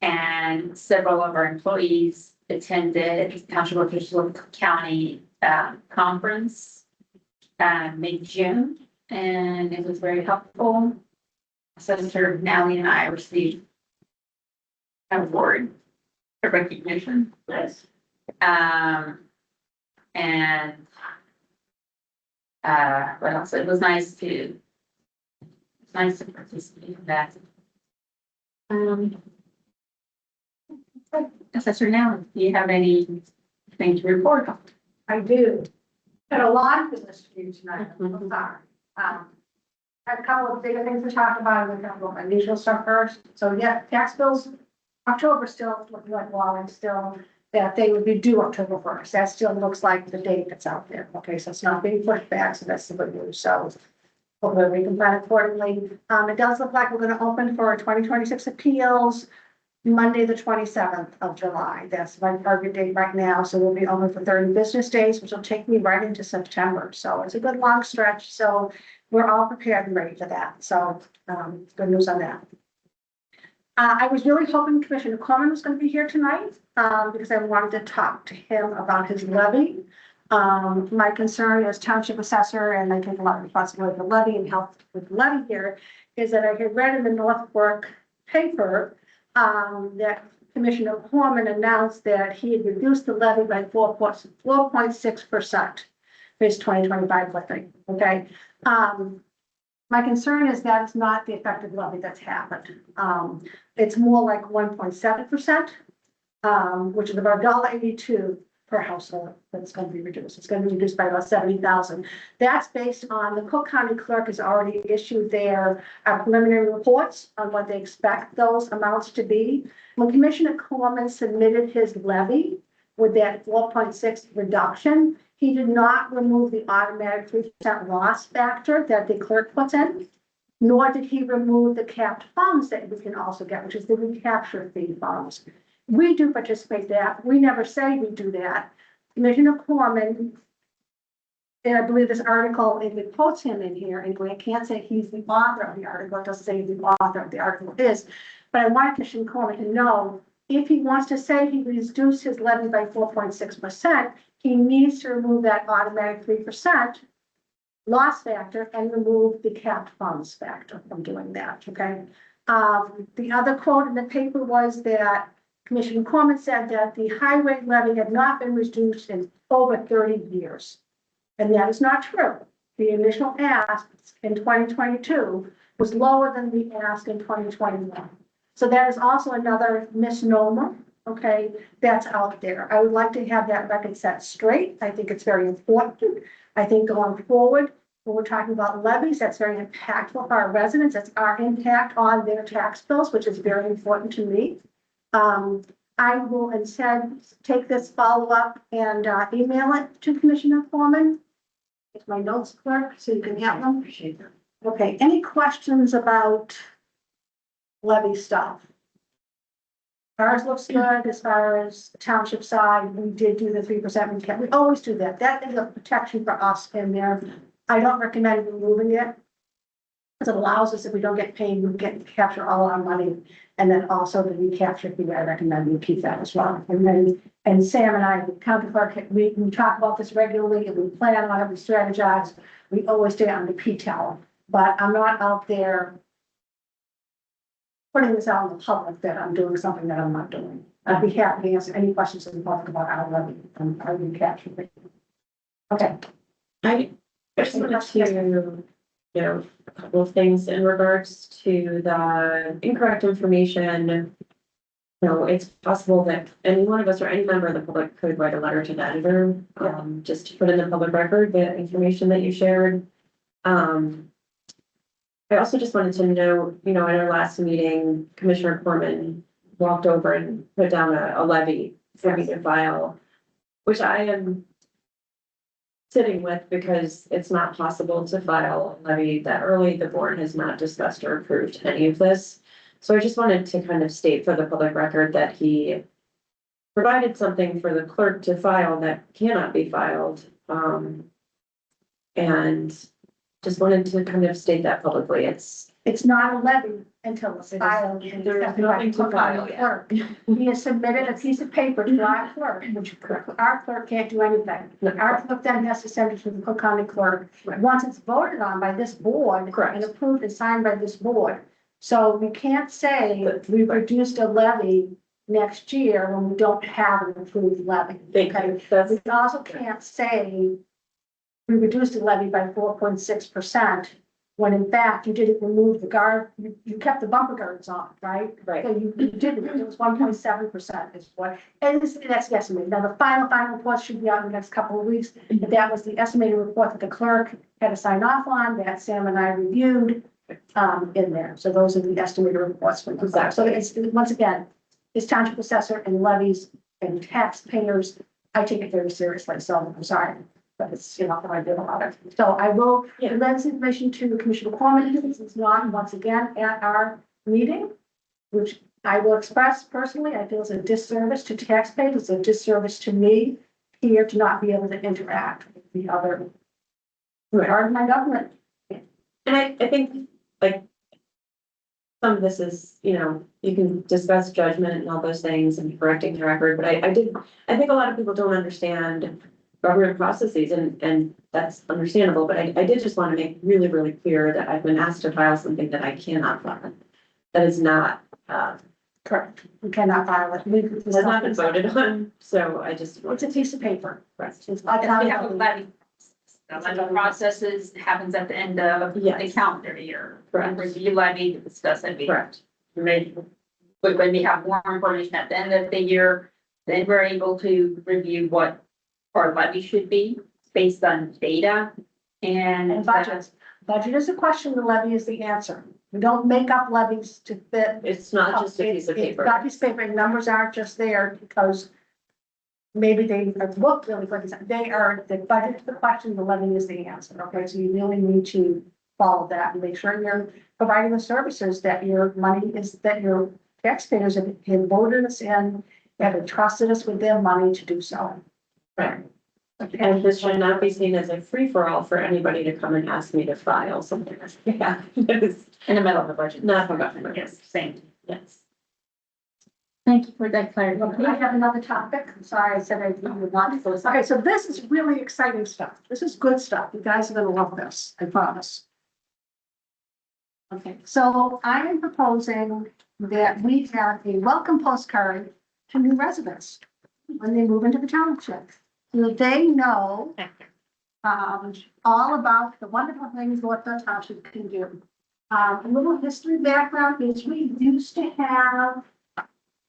and several of our employees attended Township Official County Conference mid-June, and it was very helpful. Assessor Nally and I received an award, a recognition. Yes. And what else? It was nice to participate in that. Assessor Now, do you have anything to report on? I do. Got a lot of business to do tonight. I'm sorry. A couple of bigger things to talk about and a couple of unusual stuff first. So yeah, tax bills, October still looking like Wally still, that they would be due October 1st. That still looks like the date that's out there. Okay, so it's not being pushed back, so that's the good news. So hopefully we can plan accordingly. It does look like we're gonna open for 2026 appeals Monday, the 27th of July. That's my target date right now. So we'll be open for 30 business days, which will take me right into September. So it's a good long stretch. So we're all prepared and ready for that. So good news on that. I was really hoping Commissioner Corman was going to be here tonight because I wanted to talk to him about his levy. My concern as township assessor, and I take a lot of responsibility for levy and help with the levy here, is that I had read in the Northbrook paper that Commissioner Corman announced that he had reduced the levy by 4.6% for his 2025 levy. Okay. My concern is that is not the effective levy that's happened. It's more like 1.7%, which is about $1.82 per household that's gonna be reduced. It's gonna be reduced by about 70,000. That's based on, the Cook County Clerk has already issued their preliminary reports on what they expect those amounts to be. When Commissioner Corman submitted his levy with that 4.6 reduction, he did not remove the automatic 3% loss factor that the clerk puts in, nor did he remove the capped funds that we can also get, which is the recapture fee funds. We do participate that. We never say we do that. Commissioner Corman, and I believe this article, if it quotes him in here, anyway, I can't say he's the author of the article, it doesn't say who the author of the article is, but I want Commissioner Corman to know, if he wants to say he reduced his levy by 4.6%, he needs to remove that automatic 3% loss factor and remove the capped funds factor from doing that, okay? The other quote in the paper was that Commissioner Corman said that the highway levy had not been reduced in over 30 years. And that is not true. The initial ask in 2022 was lower than the ask in 2021. So that is also another misnomer, okay, that's out there. I would like to have that record set straight. I think it's very important. I think going forward, when we're talking about levies, that's very impactful for our residents. That's our impact on their tax bills, which is very important to me. I will instead take this follow-up and email it to Commissioner Foreman. It's my notes clerk, so you can have them. Appreciate that. Okay, any questions about levy stuff? Ours looks good as far as the township side. We did do the 3%. We always do that. That is a protection for us in there. I don't recommend removing it, because it allows us, if we don't get paid, we get to capture all our money. And then also the recapture fee, I recommend we keep that as well. And then, and Sam and I, the county clerk, we talk about this regularly, and we plan on it, we strategize. We always stay on the P-TEL, but I'm not out there putting this out in the public that I'm doing something that I'm not doing. I'd be happy to answer any questions in the public about our levy and our recapture fee. Okay. I just wanted to, a couple of things in regards to the incorrect information. It's possible that any one of us or any member of the public could write a letter to the editor, just to put in the public record the information that you shared. I also just wanted to know, at our last meeting, Commissioner Corman walked over and put down a levy for me to file, which I am sitting with because it's not possible to file a levy that early. The board has not discussed or approved any of this. So I just wanted to kind of state for the public record that he provided something for the clerk to file that cannot be filed. And just wanted to kind of state that publicly. It's not a levy until it's filed. And There is nothing to file yet. Clerk. He has submitted a piece of paper to our clerk, which our clerk can't do anything. Our clerk then has to send it to the Cook County Clerk. Once it's voted on by this board and approved and signed by this board. So we can't say we reduced a levy next year when we don't have an approved levy. Okay. We also can't say we reduced the levy by 4.6%, when in fact you didn't remove the guard, you kept the bumper guards on, right? Right. So you didn't, it was 1.7% is what, and that's the estimate. Now the final report should be out in the next couple of weeks. But that was the estimated report that the clerk had to sign off on, that Sam and I reviewed in there. So those are the estimated reports from the clerk. So it's, once again, this township assessor and levies and taxpayers, I take it very seriously, so I'm sorry. But it's, what I did about it. So I will lend this information to Commissioner Corman, since it's not once again at our meeting, which I will express personally, I feel is a disservice to taxpayers, it's a disservice to me here to not be able to interact with the other part of my government. And I think, like, some of this is, you can discuss judgment and all those things and correcting the record, but I think a lot of people don't understand government processes, and that's understandable, but I did just want to make really, really clear that I've been asked to file something that I cannot file. That is not, Correct. We cannot file it. it has not been voted on, so I just. It's a piece of paper. Correct. It's We have a levy. The levy process happens at the end of the calendar year. Correct. Review levy, to discuss it. Correct. But when we have more information at the end of the year, then we're able to review what our levy should be based on data and. And budgets. Budget is a question, the levy is the answer. We don't make up levies to fit. It's not just a piece of It's paper. not a piece of paper, and numbers aren't just there because maybe they look really good. They are, the budget is the question, the levy is the answer, okay? So you really need to follow that and make sure you're providing the services that your money is, that your taxpayers have voted us in, have entrusted us with their money to do so. Right. And this should not be seen as a free-for-all for anybody to come and ask me to file something. Yeah, it's In the middle of the budget. not about the Yes, same. Yes. Thank you for that I clarification. have another topic. I'm sorry, I said I would want to. Okay, so this is really exciting stuff. This is good stuff. You guys are gonna love this, I promise. Okay, so I am proposing that we have a welcome postcard to new residents when they move into the township. So that they know all about the wonderful things Northfield Township can do. A little history background is we used to have,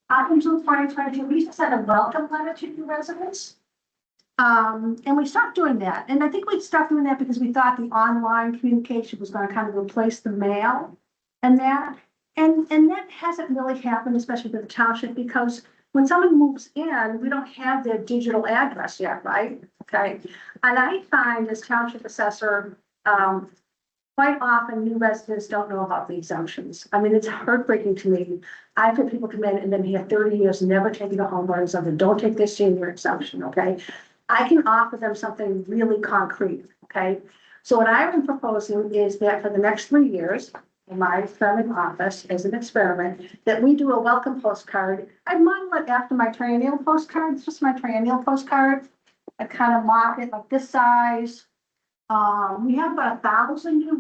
up until 2022, we used to send a welcome letter to new residents. And we stopped doing that. And I think we stopped doing that because we thought the online communication was going to kind of replace the mail and that. And that hasn't really happened, especially with the township, because when someone moves in, we don't have their digital address yet, right? Okay. And I find as township assessor, quite often new residents don't know about the exemptions. I mean, it's heartbreaking to me. I've had people come in and then here 30 years, never taking a home or something, don't take this senior exemption, okay? I can offer them something really concrete, okay? So what I'm proposing is that for the next 3 years, in my term in office as an experiment, that we do a welcome postcard. I model it after my triennial postcard. It's just my triennial postcard. I kind of mark it like this size. We have about 1,000 new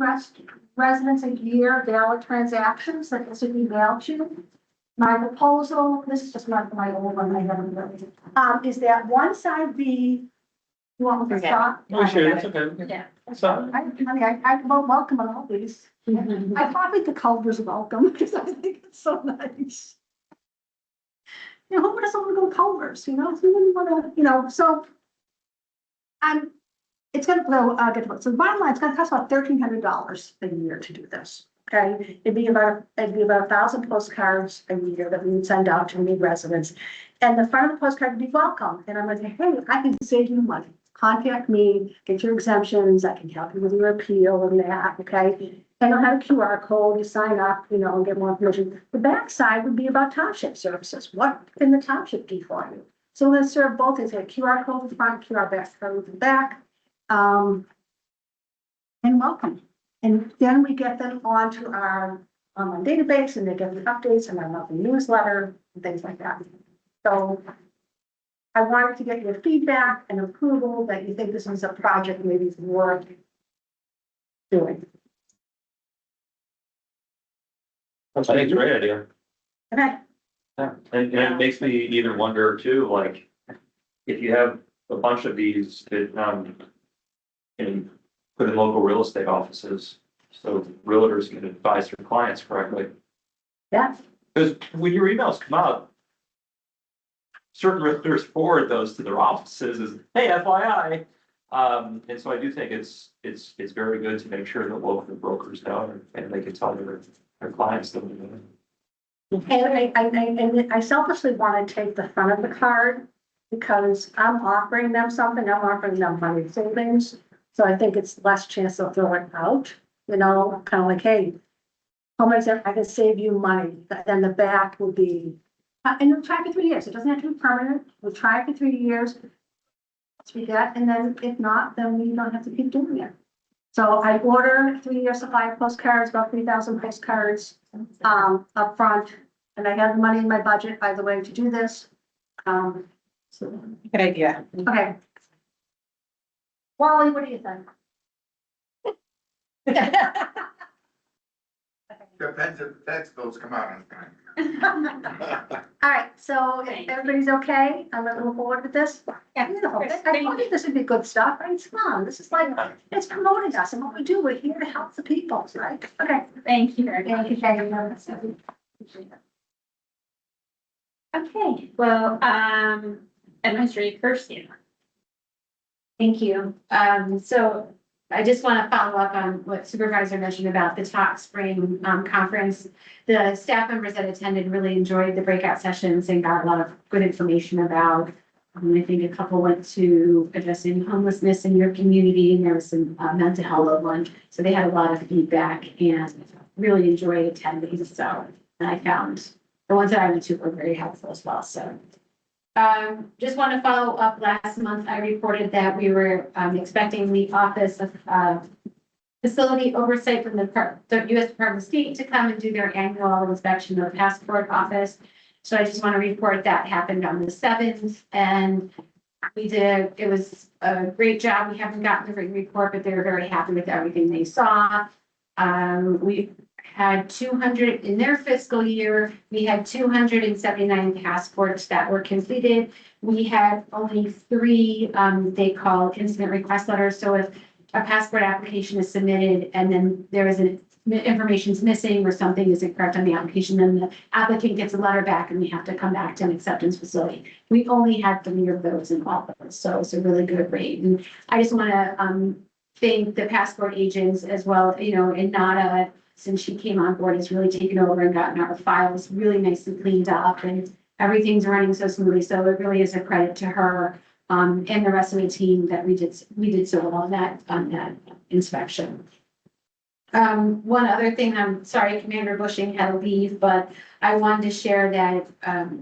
residents a year, valid transactions that this would be mailed to. My proposal, this is just my old one, I haven't really, is that one side be, you want me to stop? Oh, sure, that's okay. Yeah. So, I will welcome all these. I copied the Culvers welcome because I think it's so nice. You know, who doesn't want to go to Culvers, you know, who wouldn't want to, you know, so. It's gonna go, get to it. So the bottom line, it's gonna cost about $1,300 a year to do this, okay? It'd be about 1,000 postcards a year that we would send out to new residents. And the front of the postcard would be welcome, and I'm gonna say, hey, I can save you money. Contact me, get your exemptions, I can help you with your appeal and that, okay? And I'll have a QR code, you sign up, you know, and get more information. The back side would be about township services. What can the township do for you? So we're gonna serve both, it's a QR code in the front, QR code in the back. And welcome. And then we get them onto our online database and they get the updates and our monthly newsletter and things like that. So I wanted to get your feedback and approval that you think this is a project maybe it's worth doing. I think it's a great idea. Okay, Yeah, and it makes me even wonder too, like, if you have a bunch of these that, and put in local real estate offices, so realtors can advise their clients correctly. yeah, Because when your emails come out, certain realtors forward those to their offices as, hey, FYI. And so I do think it's very good to make sure that local brokers know and they can tell their clients that. and I selfishly want to take the front of the card because I'm offering them something, I'm offering them money savings. So I think it's less chance they'll throw it out, you know, kind of like, hey, how much I can save you money, then the back will be, and we'll try for 3 years. It doesn't have to be permanent. We'll try for 3 years. Let's be that, and then if not, then we don't have to keep doing it. So I order 3-year supply of postcards, about 3,000 postcards, up front, and I have the money in my budget, by the way, to do this. Good idea. Okay. Wally, what do you think? Depends if the tax bills come out on time. All right, so if everybody's okay, I'm gonna move forward with this. Yeah, beautiful. I told you this would be good stuff, right? It's fun. This is like, it's promoting us and what we do. We're here to help the people, right? Okay. Thank you very much. Thank you. Okay, well, Administrator Kirsten. Thank you. So I just want to follow up on what Supervisor mentioned about the Talk Spring conference. The staff members that attended really enjoyed the breakout sessions and got a lot of good information about. I think a couple went to addressing homelessness in your community, and there was some mental health one. So they had a lot of feedback and really enjoyed attending. So I found the ones that I went to were very helpful as well. So just want to follow up. Last month, I reported that we were expecting the Office of Facility Oversight from the U.S. Department of State to come and do their annual inspection of the passport office. So I just want to report that happened on the 7th, and it was a great job. We haven't gotten the written report, but they were very happy with everything they saw. We had 200 in their fiscal year. We had 279 passports that were completed. We had only 3, they call incident request letters. So if a passport application is submitted and then there is information's missing or something isn't correct on the application, then the applicant gets a letter back and we have to come back to an acceptance facility. We only had 3 of those in all of those. So it's a really good rate. And I just want to thank the passport agents as well, and Nada, since she came on board, has really taken over and gotten our files really nicely cleaned up, and everything's running so smoothly. So it really is a credit to her and the rest of the team that we did so well on that inspection. One other thing, I'm sorry, Commander Bushing had to leave, but I wanted to share that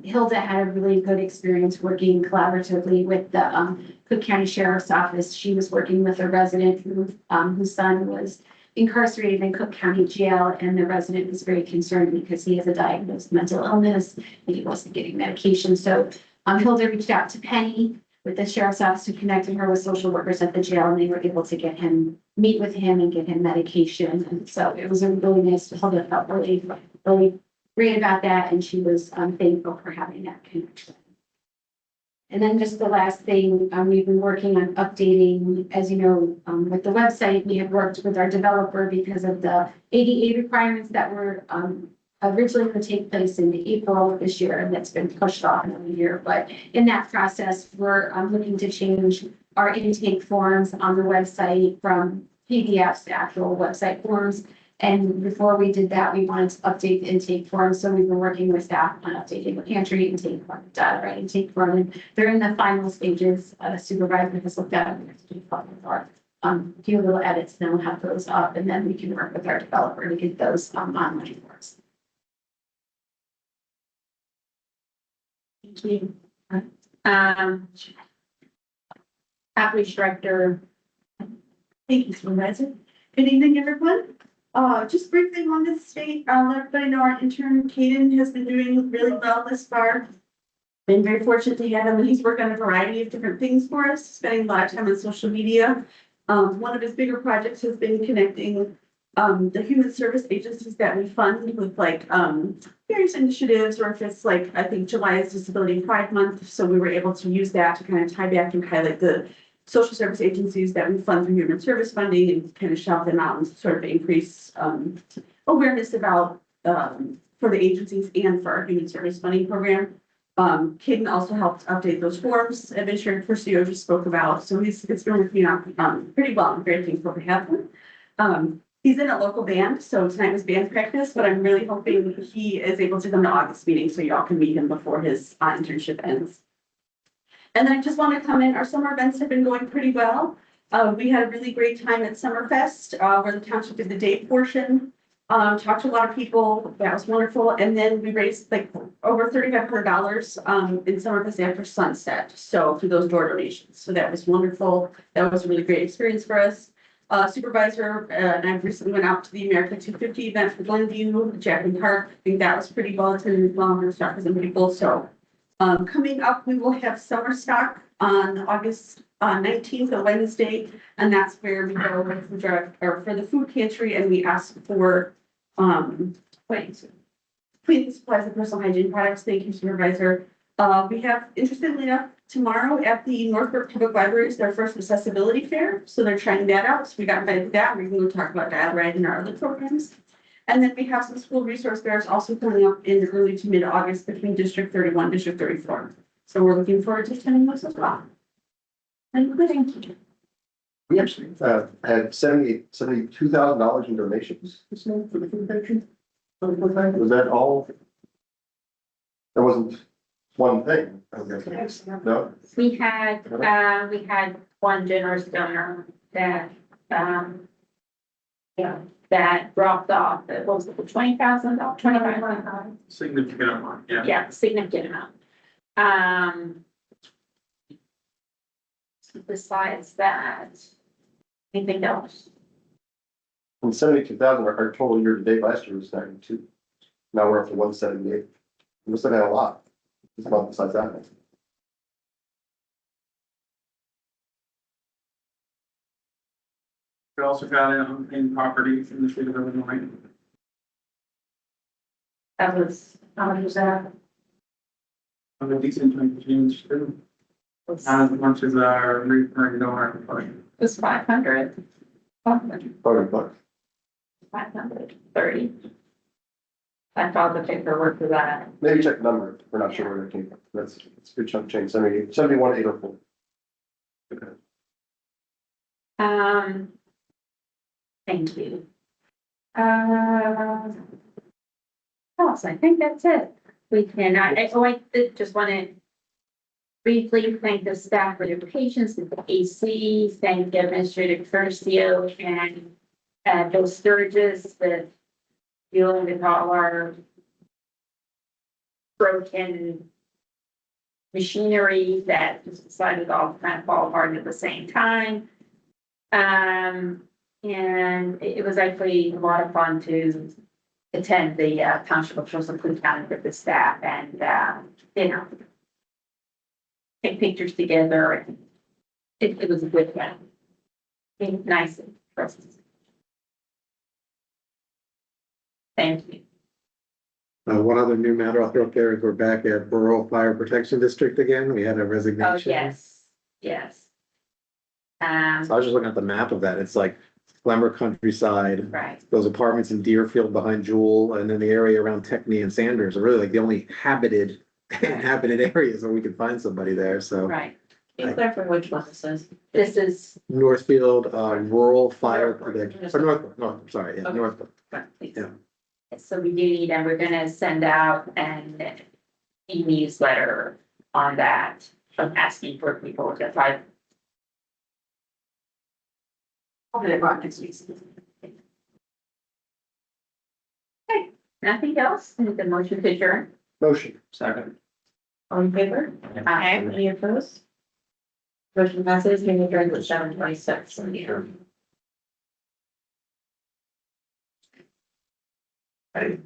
Hilda had a really good experience working collaboratively with the Cook County Sheriff's Office. She was working with a resident whose son was incarcerated in Cook County Jail, and the resident was very concerned because he has a diagnosed mental illness and he wasn't getting medication. So Hilda reached out to Penny with the Sheriff's Office, who connected her with social workers at the jail, and they were able to meet with him and get him medication. And so it was a really nice. Hilda felt really great about that, and she was thankful for having that connection. And then just the last thing, we've been working on updating, as you know, with the website. We had worked with our developer because of the ADA requirements that were originally going to take place in April of this year, and that's been pushed off another year. But in that process, we're looking to change our intake forms on the website from PDFs to actual website forms. And before we did that, we wanted to update the intake form. So we've been working with staff on updating the pantry intake form, data right intake form. And they're in the final stages. The supervisor has looked at it. A few little edits, then we'll have those up, and then we can work with our developer to get those online for us. Thank you. Outreach Director. Thank you, Supervisor. Good evening, everyone. Just briefly on this state, I'll let everybody know our intern Caden has been doing really well this far. Been very fortunate to have him, and he's worked on a variety of different things for us, spending a lot of time on social media. One of his bigger projects has been connecting the human service agencies that we fund with various initiatives, or if it's I think July is Disability Pride Month. So we were able to use that to kind of tie back and highlight the social service agencies that we fund through human service funding and kind of shout them out and sort of increase awareness about for the agencies and for our human service funding program. Caden also helped update those forms Administrator Curcio just spoke about. So it's been working out pretty well. I'm very thankful to have him. He's in a local band, so tonight was band practice, but I'm really hoping he is able to come to August meeting so y'all can meet him before his internship ends. And then I just want to comment, our summer events have been going pretty well. We had a really great time at Summerfest, where the township did the day portion. Talked to a lot of people, that was wonderful. And then we raised over $3,500 in Summerfest after sunset. So through those door donations. So that was wonderful. That was a really great experience for us. Supervisor and I recently went out to the America 250 event for Glenview, Jackson Park. I think that was pretty well attended as well. Our staff was people. So coming up, we will have summer stock on August 19th, a Wednesday, and that's where we go with for the food pantry, and we ask for cleaning supplies and personal hygiene products. Thank you, Supervisor. We have, interestingly enough, tomorrow at the Northfield Public Library is their first accessibility fair, so they're trying that out. So we got invited to that. We're going to talk about that right in our other programs. And then we have some school resource fairs also coming up in early to mid-August between District 31, District 34. So we're looking forward to attending those as well. And thank you. We actually, had $72,000 in donations this month for the food pantry. Was that all? There wasn't one thing. No? We had one generous donor that, yeah, that dropped off, what was it, $20,000, $25,000? Significant amount, yeah. Yeah, significant amount. Besides that, anything else? And 72,000, our total year to date last year was 92. Now we're up to 178. We must have had a lot. This month besides that. We also got in property in the state of Illinois. That was, how much was that? On a decent chunk of change too. Not as much as our recurring donor portion. It was 500. 100 bucks. 530. I filed the paperwork for that. Maybe check the number. We're not sure where that came from. That's a good chunk of change. 71,804. Thank you. Else, I think that's it. We can, I just want to briefly thank the staff for their patience with the AC, thank Administrator Curcio and those Sturgis with dealing with all our broken machinery that just decided all to kind of fall apart at the same time. And it was actually a lot of fun to attend the Township of Cook County with the staff and, you know, take pictures together. And it was a good one. Nice and impressive. Thank you. One other new matter I'll throw up there is we're back at Borough Fire Protection District again. We had a Oh, resignation. yes, yes. So I was just looking at the map of that. It's like Glenmore countryside, Right, those apartments in Deerfield behind Jewel, and then the area around Techney and Sanders are really like the only inhabited areas where we can find somebody there. So right. Be clear for which one this is. This is, Northfield, Rural Fire Protection, or North, sorry, yeah, Okay. Northfield. yeah. So we do need, and we're gonna send out an e-newsletter on that, of asking for people to apply. Hopefully, about next week. Okay, nothing else, and the motion to adjourn. Motion. Second. All in favor? Aye. Any opposed? Motion passes, meeting adjourned at 7:26. Hey.